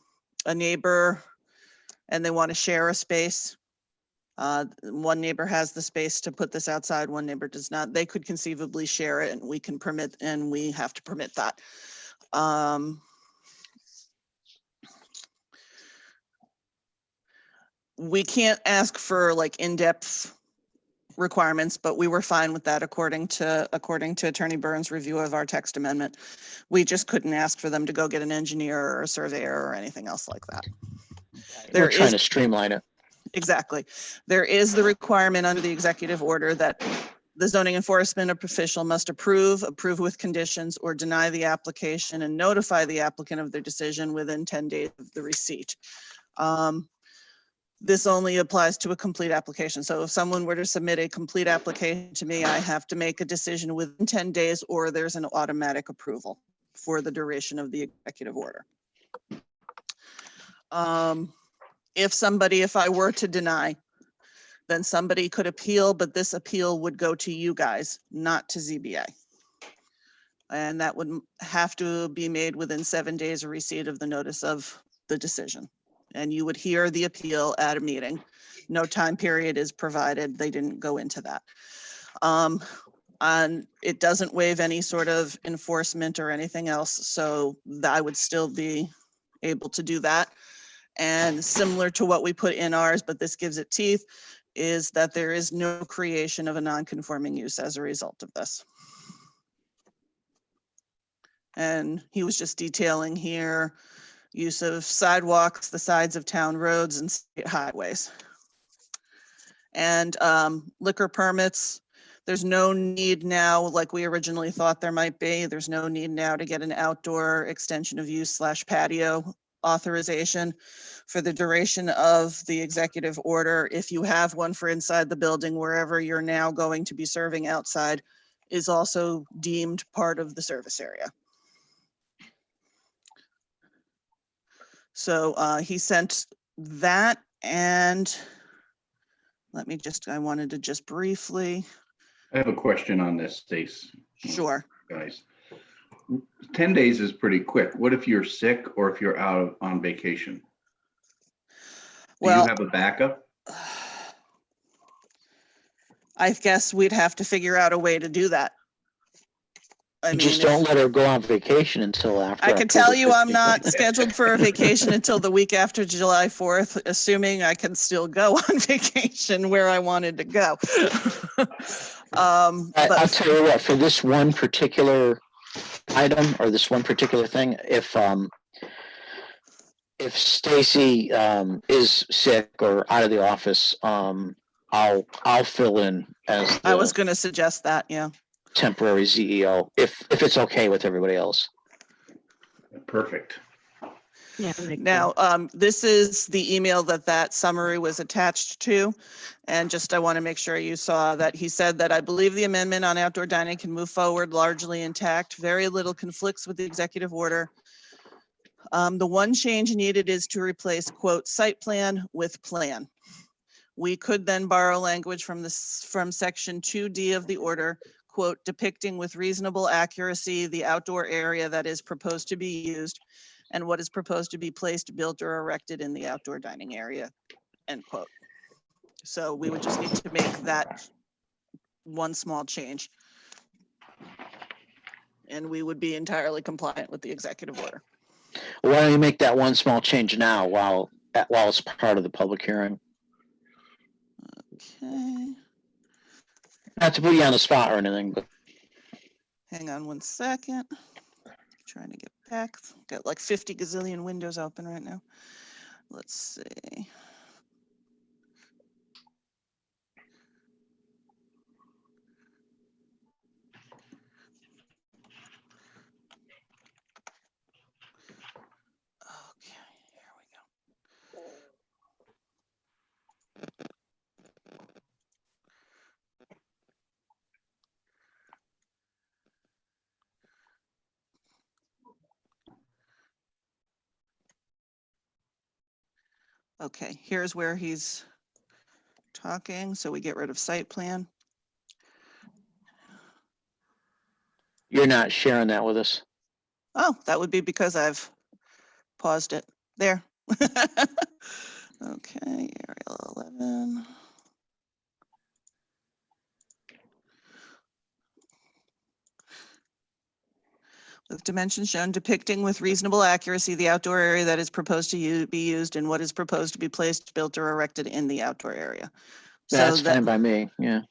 neighbor and they want to share a space. One neighbor has the space to put this outside, one neighbor does not. They could conceivably share it and we can permit, and we have to permit that. We can't ask for like in-depth requirements, but we were fine with that according to Attorney Byrne's review of our text amendment. We just couldn't ask for them to go get an engineer or a surveyor or anything else like that. We're trying to streamline it. Exactly. There is the requirement under the executive order that the zoning enforcement official must approve with conditions, or deny the application and notify the applicant of their decision within 10 days of the receipt. this only applies to a complete application. So if someone were to submit a complete application to me, I have to make a decision within 10 days, or there's an automatic approval for the duration of the executive order. If I were to deny, then somebody could appeal, but this appeal would go to you guys, not to ZBA. And that would have to be made within 7 days of receipt of the notice of the decision. And you would hear the appeal at a meeting. No time period is provided. They didn't go into that. And it doesn't waive any sort of enforcement or anything else. So I would still be able to do that. And similar to what we put in ours, but this gives it teeth, is that there is no creation of a non-conforming use as a result of this. And he was just detailing here, use of sidewalks, the sides of town roads and state highways. And liquor permits, there's no need now, like we originally thought there might be, there's no need now to get an outdoor extension of use / patio authorization for the duration of the executive order. If you have one for inside the building, wherever you're now going to be serving outside is also deemed part of the service area. So he sent that, and I wanted to just briefly. I have a question on this, Stace. Sure. Guys, 10 days is pretty quick. What if you're sick or if you're out on vacation? Do Well, you have a backup? I guess we'd have to figure out a way to do that. I You mean, just don't let her go on vacation until after. I can tell October you I'm 15th. not scheduled for a vacation until the week after July 4th, assuming I can still go on vacation where I wanted to go. I'll But tell you what, for this one particular item or this one particular thing, if Stacy is sick or out of the office, I'll fill in as I was the going to suggest that, yeah. temporary CEO if it's okay with everybody else. Perfect. Yeah, that makes sense. Now, this is the email that summary was attached to. And just, I want to make sure you saw that he said that I believe the amendment on outdoor dining can move forward largely intact. Very little conflicts with the executive order. The one change needed is to replace quote site plan with plan. We could then borrow language from section 2D of the order, quote, depicting with reasonable accuracy the outdoor area that is proposed to be used and what is proposed to be placed, built, or erected in the outdoor dining area, end quote. So we would just need to make that one small change. And we would be entirely compliant with the executive order. Why don't you make that one small change now while it's part of the public hearing? Okay, Not to put you on the spot or anything, but hang on one second. Trying to get back. Got like 50 gazillion windows open right now. Let's see. Okay, here we go. Okay, here's where he's talking. So we get rid of site plan. you're not sharing that with us. Oh, that would be because I've paused it there. Okay, area 11. With dimensions shown depicting with reasonable accuracy the outdoor area that is proposed to be used and what is proposed to be placed, built, or erected in the outdoor area. That's fine by me. Yeah.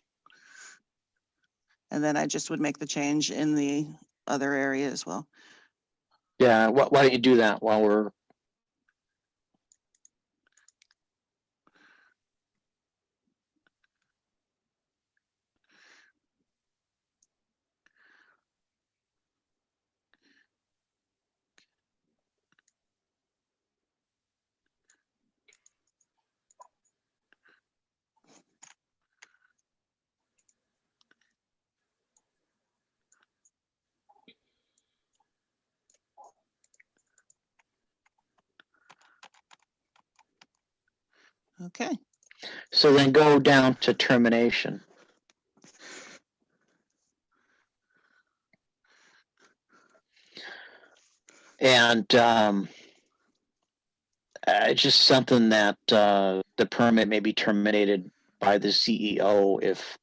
And then I just would make the change in the other area as well. Yeah. Why don't you do that while we're Okay, So then go down to termination. And just something that the permit may be terminated by the CEO if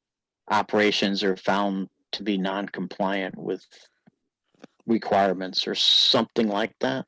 operations are found to be non-compliant with requirements or something like that.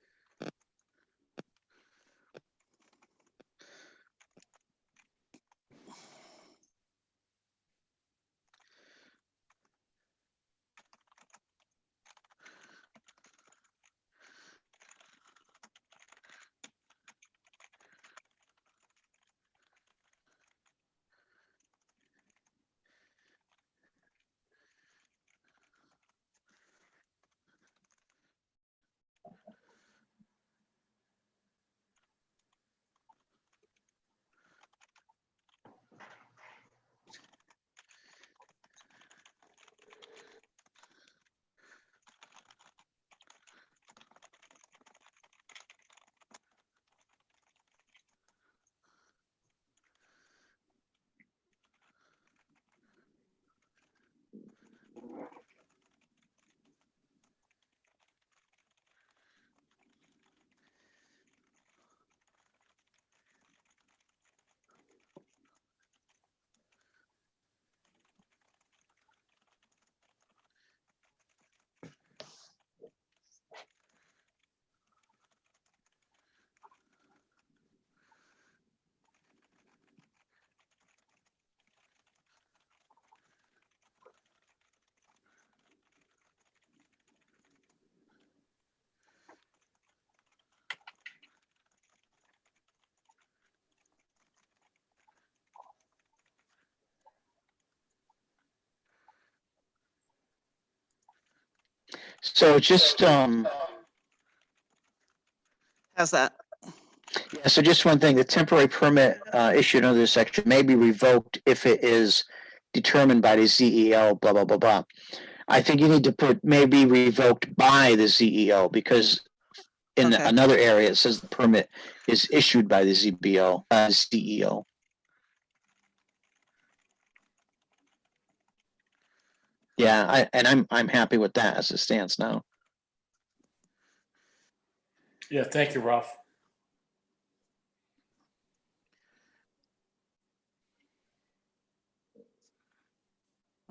So just how's that? yeah, so just one thing, the temporary permit issued under this section may be revoked if it is determined by the CEO, blah, blah, blah, blah. I think you need to put may be revoked by the CEO because in Okay. another area it says the permit is issued by the CEO. Yeah, I'm happy with that as it stands now. Yeah, thank you, Ralph.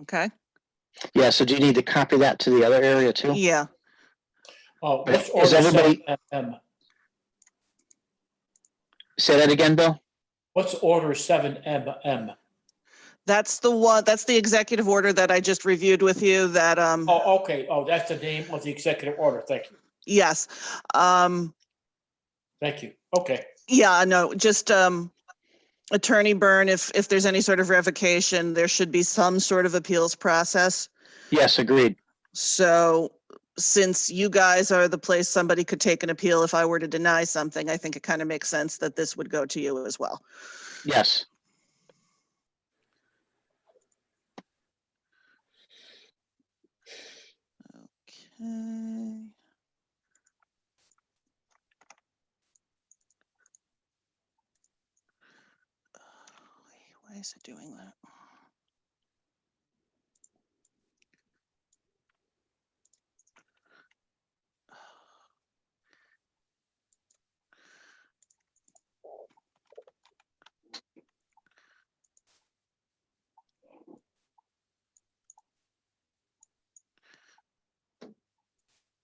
Okay, Yeah, so do you need to copy that to the other area too? yeah, Oh, But what's is order everybody- 7M? Say that again, Bill? What's order 7MM? that's the one, that's the executive order that I just reviewed with you that, Oh, okay. Oh, that's the name of the executive order. Thank you. yes. Thank you. Okay. Yeah, no, just, Attorney Byrne, if there's any sort of revocation, there should be some sort of appeals process. Yes, agreed. So since you guys are the place somebody could take an appeal if I were to deny something, I think it kind of makes sense that this would go to you as well. Yes. Okay. Why is it doing that?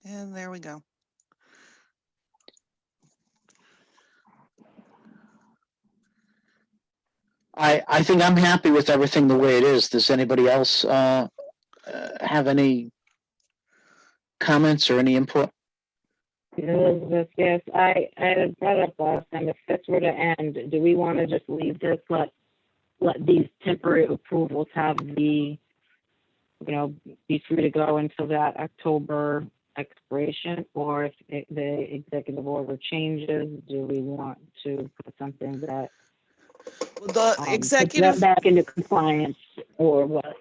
And there we go. I think I'm happy with everything the way it is. Does anybody else have any comments or any input? Elizabeth, yes, I had brought up last time, if this were to end, do we want to just leave this, let these temporary approvals have the, be free to go until that October expiration? Or if the executive order changes, do we want to put something that The puts executive, them back into compliance, or what?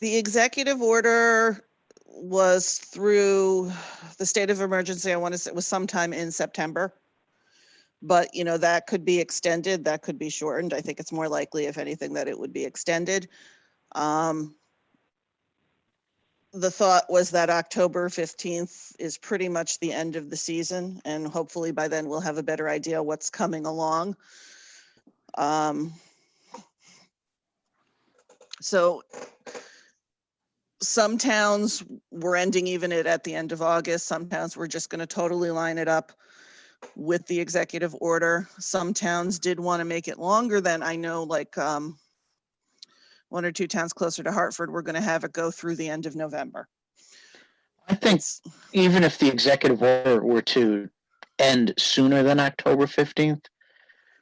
the executive order was through the state of emergency. I want to say it was sometime in September. But, you know, that could be extended, that could be shortened. I think it's more likely, if anything, that it would be extended. The thought was that October 15th is pretty much the end of the season, and hopefully by then we'll have a better idea what's coming along. So some towns were ending even it at the end of August. Some towns were just going to totally line it up with the executive order. Some towns did want to make it longer than, I know, like one or two towns closer to Hartford were going to have it go through the end of November. I think It's, even if the executive order were to end sooner than October 15th,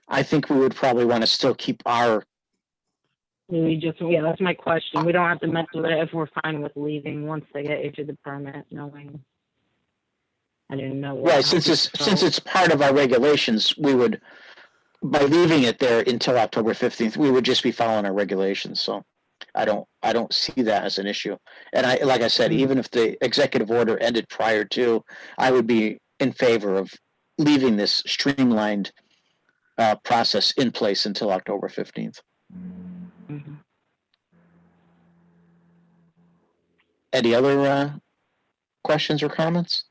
I think we would probably want to still keep our, Yeah, that's my question. We don't have to mess with it if we're fine with leaving once they get issued the permit, knowing. I didn't know. right, since it's part of our regulations, we would, by leaving it there until October 15th, we would just be following our regulations. So I don't see that as an issue. And like I said, even if the executive order ended prior to, I would be in favor of leaving this streamlined process in place until October 15th. Mhm. Any other questions or comments?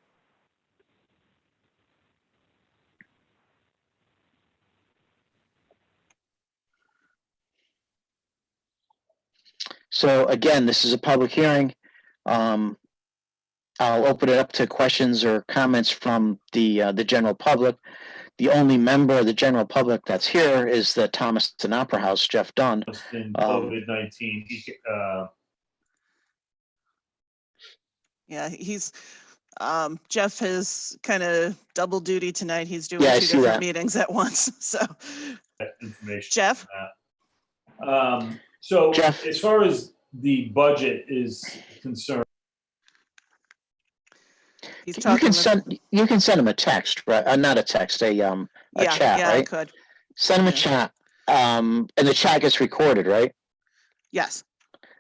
So again, this is a public hearing. I'll open it up to questions or comments from the general public. The only member of the general public that's here is the Thomaston Opera House, Jeff Dunn. In COVID-19, yeah, he's, Jeff has kind of double duty tonight. He's doing Yeah, I two see different that. meetings at once. So, information. Jeff? So Jeff? as far as the budget is concerned, He's You talking can with, send him a text, right? Not a text, a yeah, chat, yeah, I right? could. Send him a Yeah. chat. And the chat gets recorded, right? Yes.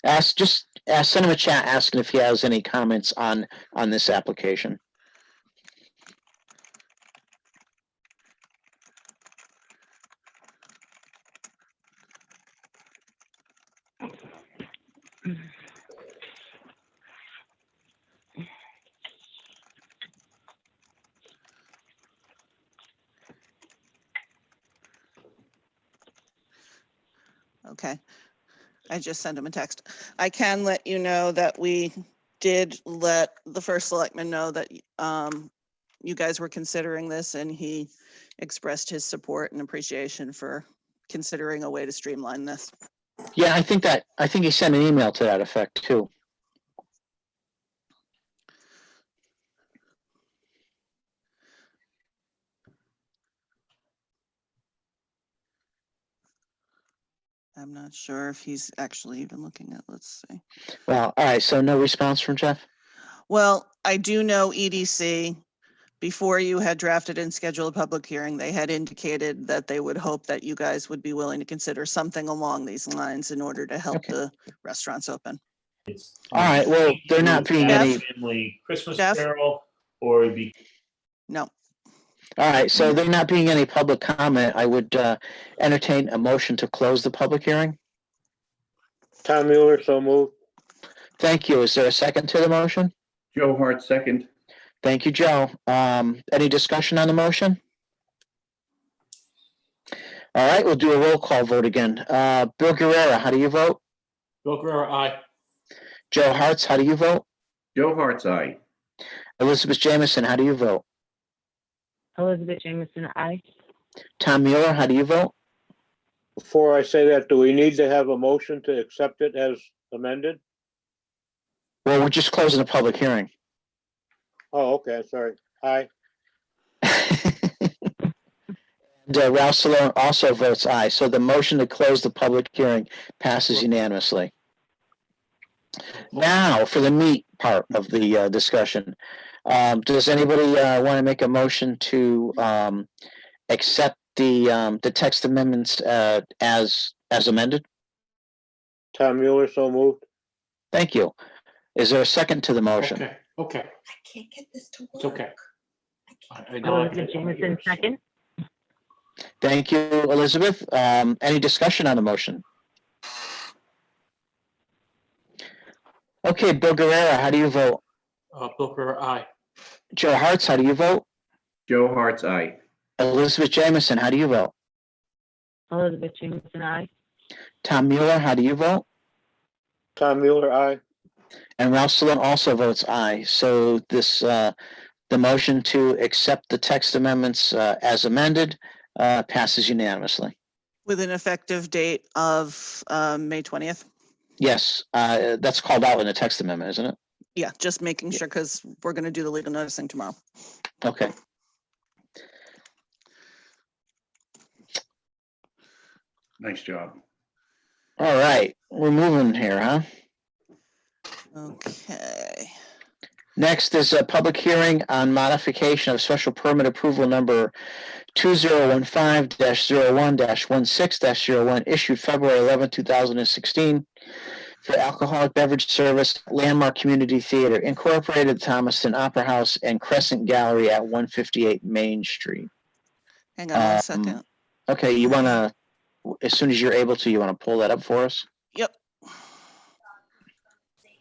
Send him a chat asking if he has any comments on this application. Okay. I just sent him a text. I can let you know that we did let the first selectman know that you guys were considering this, and he expressed his support and appreciation for considering a way to streamline this. Yeah, I think he sent an email to that effect too. I'm not sure if he's actually even looking at, let's see. Well, all right. So no response from Jeff? Well, I do know EDC, before you had drafted and scheduled a public hearing, they had indicated that they would hope that you guys would be willing to consider something along these lines in order to help Okay. the restaurants open. it's All right, well, they're not being any- family Christmas Jeff? carol, or it'd be No. All right, so there not being any public comment, I would entertain a motion to close the public hearing. Tom Mueller, so moved. Thank you. Is there a second to the motion? Joe Hart, second. Thank you, Joe. Any discussion on the motion? All right, we'll do a roll call vote again. Bill Guerrera, how do you vote? Bill Guerrero, aye. Joe Hartz, how do you vote? Joe Hart's aye. Elizabeth Jamison, how do you vote? Elizabeth Jamison, aye. Tom Mueller, how do you vote? Before I say that, do we need to have a motion to accept it as amended? Well, we're just closing the public hearing. Oh, okay, sorry. Aye. And Ralph Salone also votes aye. So the motion to close the public hearing passes unanimously. Now for the meat part of the discussion. Does anybody want to make a motion to accept the text amendments as amended? Tom Mueller, so moved. Thank you. Is there a second to the motion? Okay, I can't get this to work. it's okay. I know I Elizabeth can- Jamison, second. Thank you, Elizabeth. Any discussion on the motion? Okay, Bill Guerrera, how do you vote? Bill Guerrero, aye. Joe Hartz, how do you vote? Joe Hart's aye. Elizabeth Jamison, how do you vote? Elizabeth Jamison, aye. Tom Mueller, how do you vote? Tom Mueller, aye. And Ralph Salone also votes aye. So this, the motion to accept the text amendments as amended passes unanimously. With an effective date of May 20th. Yes, that's called out in the text amendment, isn't it? Yeah, just making sure, because we're going to do the legal noticing tomorrow. Okay. Nice job. All right, we're moving here, huh? Okay. Next is a public hearing on modification of special permit approval number 2015-01-16-01 issued February 11, 2016 for alcoholic beverage service Landmark Community Theater Incorporated, Thomaston Opera House and Crescent Gallery at 158 Main Street. Hang on one second. Okay, you want to, as soon as you're able to, you want to pull that up for us? Yep.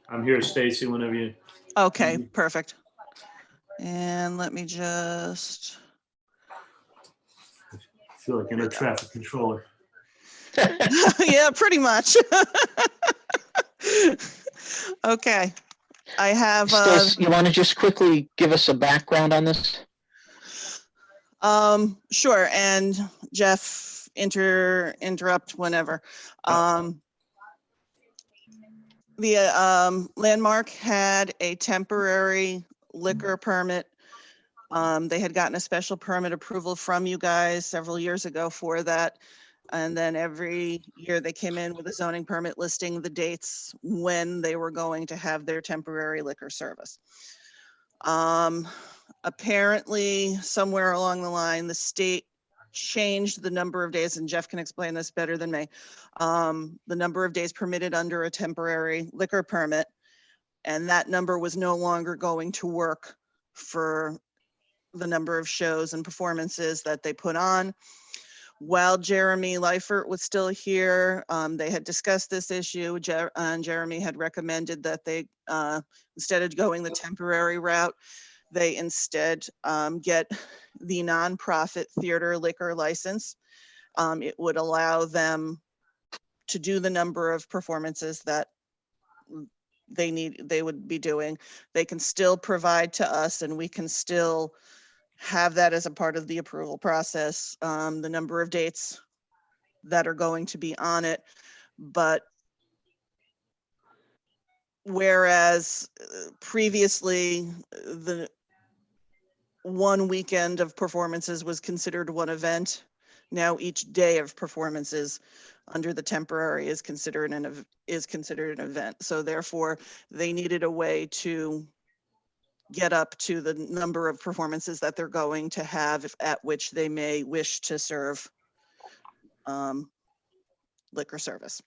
I'm here, Stacy, whenever you. Okay, perfect. And let me just. Feel like an air traffic controller. Yeah, pretty much. Okay. I have. Stace, you want to just quickly give us a background on this? Sure. And Jeff, interrupt whenever. The Landmark had a temporary liquor permit. They had gotten a special permit approval from you guys several years ago for that. And then every year they came in with a zoning permit listing the dates when they were going to have their temporary liquor service. Apparently, somewhere along the line, the state changed the number of days, and Jeff can explain this better than me, the number of days permitted under a temporary liquor permit, and that number was no longer going to work for the number of shows and performances that they put on. While Jeremy Leifert was still here, they had discussed this issue, and Jeremy had recommended that they, instead of going the temporary route, they instead get the nonprofit theater liquor license. It would allow them to do the number of performances that they would be doing. They can still provide to us, and we can still have that as a part of the approval process, the number of dates that are going to be on it. But whereas previously the one weekend of performances was considered one event, now each day of performances under the temporary is considered an event. So therefore, they needed a way to get up to the number of performances that they're going to have, at which they may wish to serve liquor service.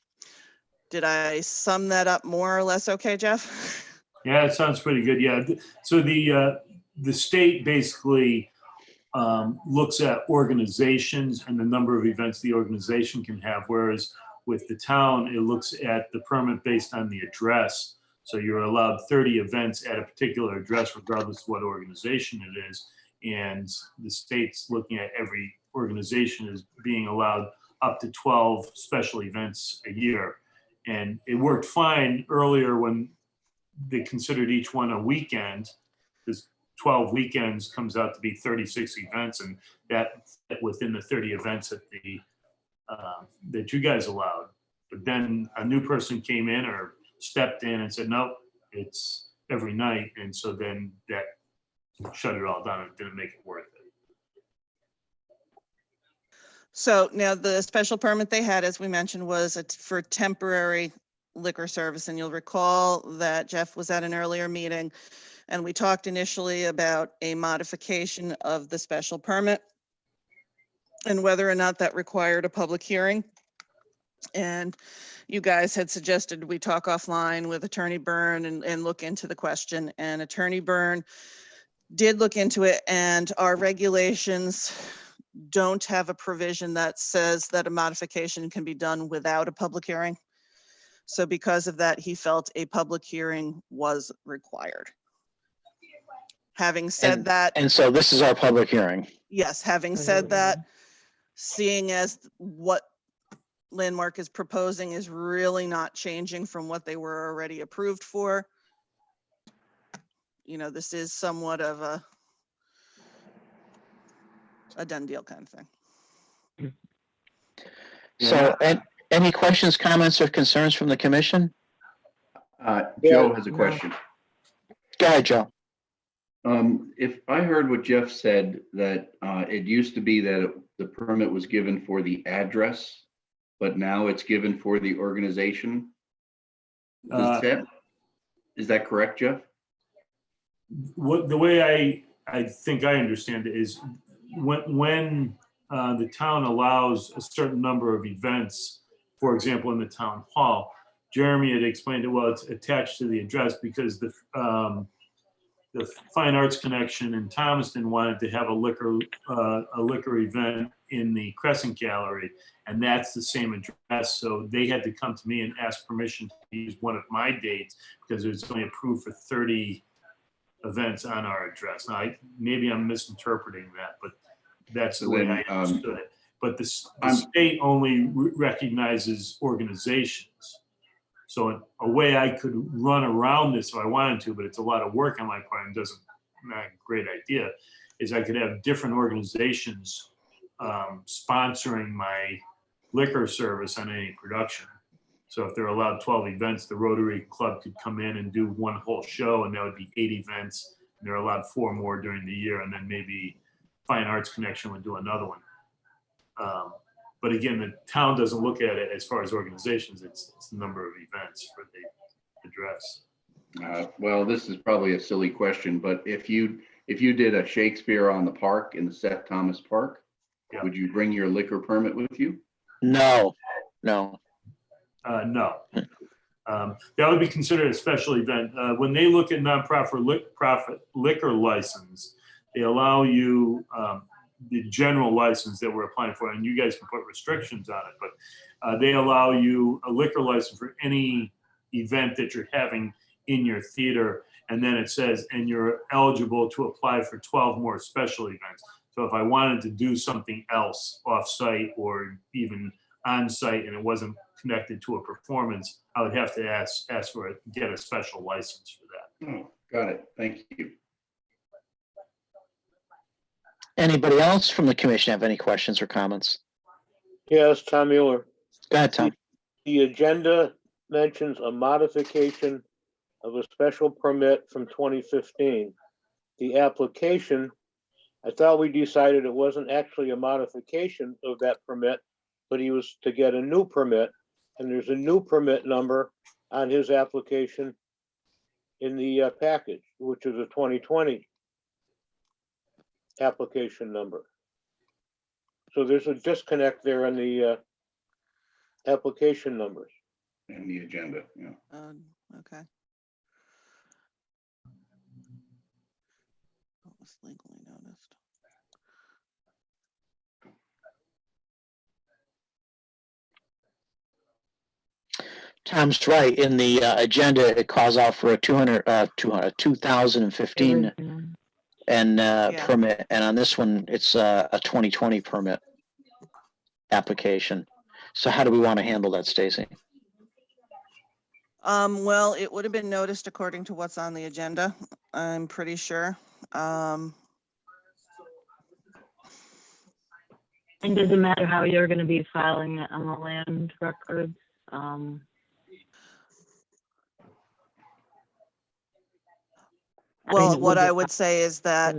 Did I sum that up more or less okay, Jeff? Yeah, it sounds pretty good. Yeah. So the state basically looks at organizations and the number of events the organization can have, whereas with the town, it looks at the permit based on the address. So you're allowed 30 events at a particular address, regardless of what organization it is. And the state's looking at every organization as being allowed up to 12 special events a year. And it worked fine earlier when they considered each one a weekend, because 12 weekends comes out to be 36 events, and that within the 30 events that that you guys allowed. But then a new person came in or stepped in and said, nope, it's every night. And so then that shut it all down. It didn't make it worth it. So now the special permit they had, as we mentioned, was for temporary liquor service. And you'll recall that Jeff was at an earlier meeting and we talked initially about a modification of the special permit and whether or not that required a public hearing. And you guys had suggested we talk offline with Attorney Byrne and look into the question. And Attorney Byrne did look into it, and our regulations don't have a provision that says that a modification can be done without a public hearing. So because of that, he felt a public hearing was required. Having said that, And so this is our public hearing. yes, having said that, seeing as what Landmark is proposing is really not changing from what they were already approved for, you know, this is somewhat of a done deal kind of thing. So, any questions, comments, or concerns from the commission? Joe has a question. Go ahead, Joe. If I heard what Jeff said, that it used to be that the permit was given for the address, but now it's given for the organization. Is that correct, Jeff? The way I think I understand it is when the town allows a certain number of events, for example, in the town hall, Jeremy had explained it, well, it's attached to the address because the Fine Arts Connection in Thomaston wanted to have a liquor event in the Crescent Gallery, and that's the same address. So they had to come to me and ask permission to use one of my dates because it was only approved for 30 events on our address. Now, maybe I'm misinterpreting that, but that's the way I understood it. But the state only recognizes organizations. So a way I could run around this if I wanted to, but it's a lot of work on my part and not a great idea, is I could have different organizations sponsoring my liquor service on any production. So if they're allowed 12 events, the Rotary Club could come in and do one whole show, and that would be 8 events. And they're allowed 4 more during the year, and then maybe Fine Arts Connection would do another one. But again, the town doesn't look at it as far as organizations. It's the number of events for the address. Well, this is probably a silly question, but if you did a Shakespeare on the Park in the Seth Thomas Park, yeah, would you bring your liquor permit with you? No. No. That would be considered a special event. When they look at nonprofit liquor license, they allow you the general license that we're applying for, and you guys can put restrictions on it, but they allow you a liquor license for any event that you're having in your theater. And then it says, and you're eligible to apply for 12 more special events. So if I wanted to do something else off-site or even on-site and it wasn't connected to a performance, I would have to ask for it, get a special license for that. Oh, got it. Thank you. Anybody else from the commission have any questions or comments? Yes, Tom Mueller. Go ahead, Tom. The agenda mentions a modification of a special permit from 2015. The application, I thought we decided it wasn't actually a modification of that permit, but he was to get a new permit, and there's a new permit number on his application in the package, which is a 2020 application number. So there's a disconnect there in the application numbers. And the agenda, yeah. Okay. What was legally noticed? Tom's right. In the agenda, it calls out for a 2015 and permit, and on this one, it's a 2020 permit application. So how do we want to handle that, Stacy? Well, it would have been noticed according to what's on the agenda, I'm pretty sure. And does it matter how you're going to be filing it on the land records? Well, what I would say is that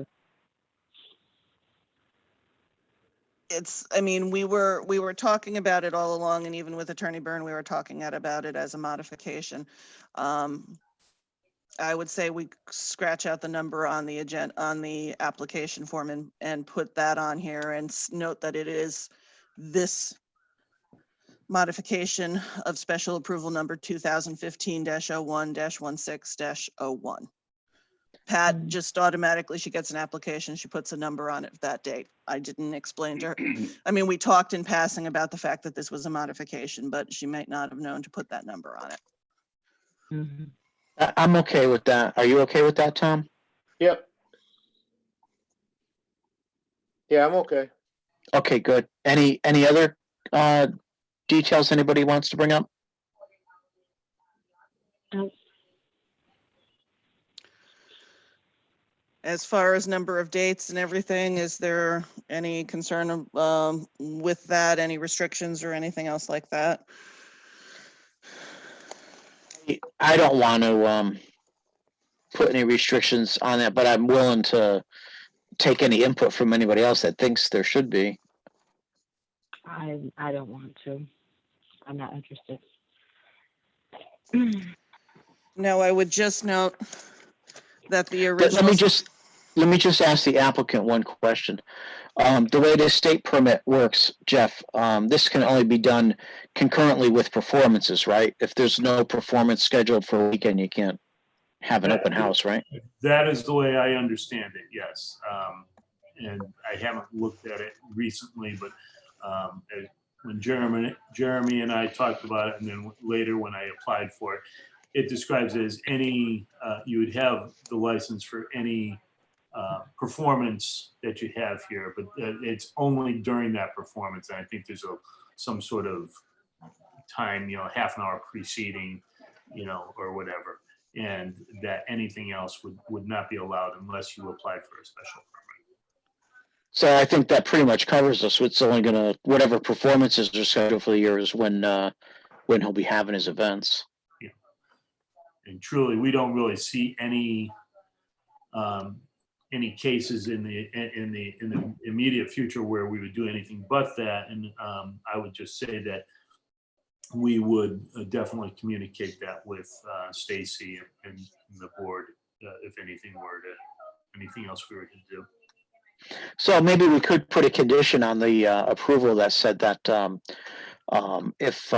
I mean, we were talking about it all along, and even with Attorney Byrne, we were talking about it as a modification. I would say we scratch out the number on the agenda, on the application form, and put that on here and note that it is this modification of special approval number 2015-01-16-01. Pat just automatically, she gets an application, she puts a number on it that date. I didn't explain to her. I mean, we talked in passing about the fact that this was a modification, but she might not have known to put that number on it. Mhm. I'm okay with that. Are you okay with that, Tom? Yep. Yeah, I'm okay. Okay, good. Any other details anybody wants to bring up? As far as number of dates and everything, is there any concern with that, any restrictions or anything else like that? I don't want to put any restrictions on that, but I'm willing to take any input from anybody else that thinks there should be. I don't want to. I'm not interested. No, I would just note that the But original. let me just ask the applicant one question. The way the state permit works, Jeff, this can only be done concurrently with performances, right? If there's no performance scheduled for a weekend, you can't have an open house, right? That is the way I understand it, yes. And I haven't looked at it recently, but when Jeremy and I talked about it, and then later when I applied for it, it describes it as any, you would have the license for any performance that you have here, but it's only during that performance. And I think there's some sort of time, half an hour preceding, or whatever. And that anything else would not be allowed unless you applied for a special permit. So I think that pretty much covers us. It's only gonna, whatever performances are scheduled for the year is when he'll be having his events. Yeah. And truly, we don't really see any cases in the immediate future where we would do anything but that. And I would just say that we would definitely communicate that with Stacy and the board if anything else we were to do. So maybe we could put a condition on the approval that said that if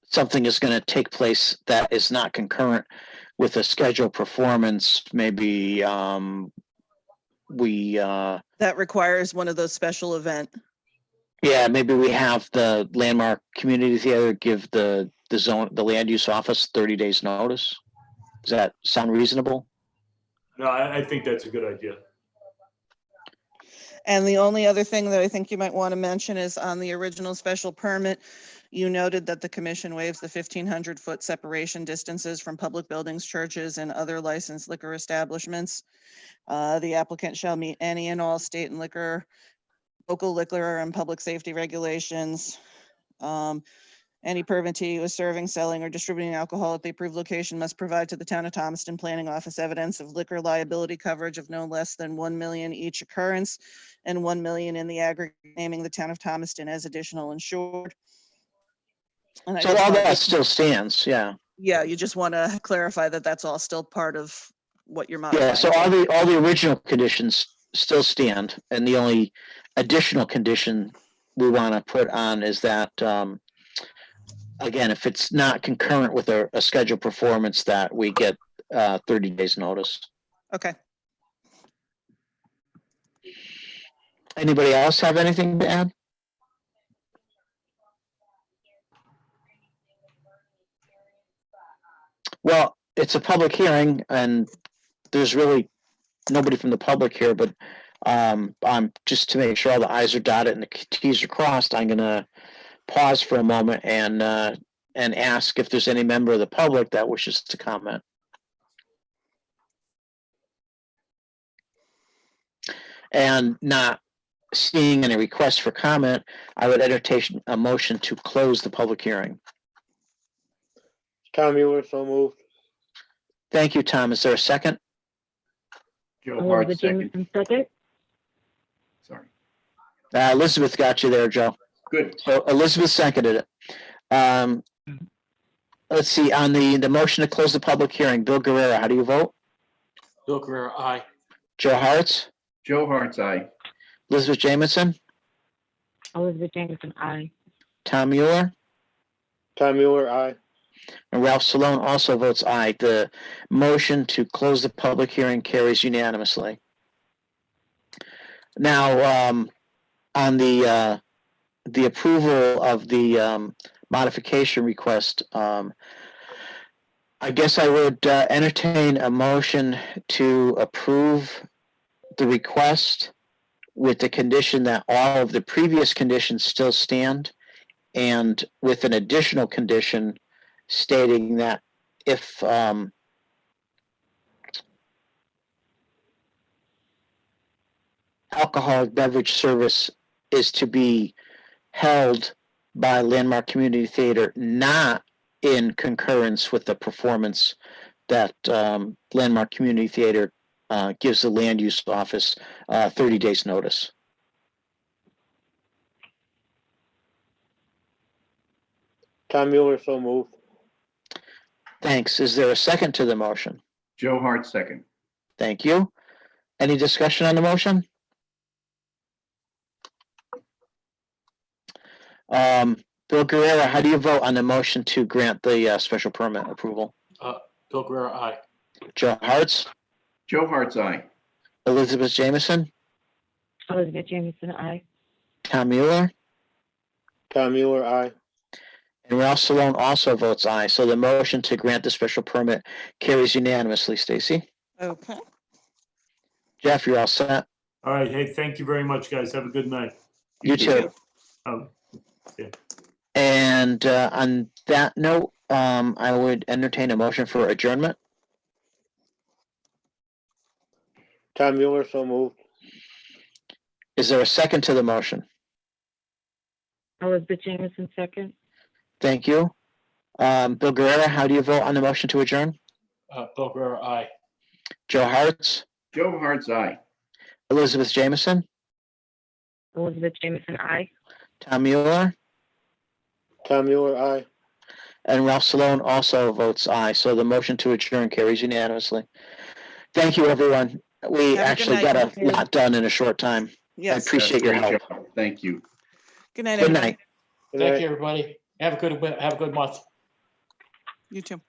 something is going to take place that is not concurrent with a scheduled performance, maybe we That requires one of those special event. yeah, maybe we have the landmark community theater give the land use office 30 days notice. Does that sound reasonable? No, I think that's a good idea. And the only other thing that I think you might want to mention is on the original special permit, you noted that the commission waives the 1,500-foot separation distances from public buildings, churches, and other licensed liquor establishments. The applicant shall meet any and all state and local liquor and public safety regulations. Any permittee who is serving, selling, or distributing alcohol at the approved location must provide to the town of Thomaston Planning Office evidence of liquor liability coverage of no less than 1 million each occurrence and 1 million in the aggregate, naming the town of Thomaston as additional insured. And I So just all want- that still stands, yeah. Yeah, you just want to clarify that that's all still part of what you're modifying. Yeah, so all the original conditions still stand, and the only additional condition we want to put on is that again, if it's not concurrent with a scheduled performance, that we get 30 days notice. Okay. Anybody else have anything to add? Well, it's a public hearing and there's really nobody from the public here, but I'm just to make sure all the I's are dotted and the T's are crossed, I'm gonna pause for a moment and ask if there's any member of the public that wishes to comment. And not seeing any requests for comment, I would entertain a motion to close the public hearing. Tom Mueller, so moved. Thank you, Tom. Is there a second? Joe Hart, second. Second. Sorry. Elizabeth got you there, Joe. Good. So Elizabeth seconded it. Let's see, on the motion to close the public hearing, Bill Guerrero, how do you vote? Bill Guerrero, aye. Joe Hartz, Joe Hart's aye. Elizabeth Jamison, Elizabeth Jameson, aye. Tom Mueller, Tom Mueller, aye. And Ralph Salone also votes aye. The motion to close the public hearing carries unanimously. Now, on the approval of the modification request, I guess I would entertain a motion to approve the request with the condition that all of the previous conditions still stand, and with an additional condition stating that if alcoholic beverage service is to be held by Landmark Community Theater, not in concurrence with the performance that Landmark Community Theater gives the land use office 30 days notice. Tom Mueller, so moved. Thanks. Is there a second to the motion? Joe Hart, second. Thank you. Any discussion on the motion? Bill Guerrero, how do you vote on the motion to grant the special permit approval? Bill Guerrero, aye. Joe Hartz, Joe Hart's aye. Elizabeth Jamieson, Elizabeth Jamieson, aye. Tom Mueller, Tom Mueller, aye. and Ralph Salone also votes aye. So the motion to grant the special permit carries unanimously. Stacy, Okay. Jeff, you're all set. All right. Hey, thank you very much, guys. Have a good night. You too. Um, And on that note, I would entertain a motion for adjournment. Tom Mueller, so moved. Is there a second to the motion? Elizabeth Jamieson, second. Thank you. Bill Guerrero, how do you vote on the motion to adjourn? Bill Guerrero, aye. Joe Hartz, Joe Hart's aye. Elizabeth Jamieson, Elizabeth Jamieson, aye. Tom Mueller, Tom Mueller, aye. and Ralph Salone also votes aye. So the motion to adjourn carries unanimously. Thank you, everyone. We Have a good actually night. got a lot done in a short time. I Yes. appreciate your help. Thank you. Good night, Good everybody. night. Good Thank night. you, everybody. Have a good month. You too.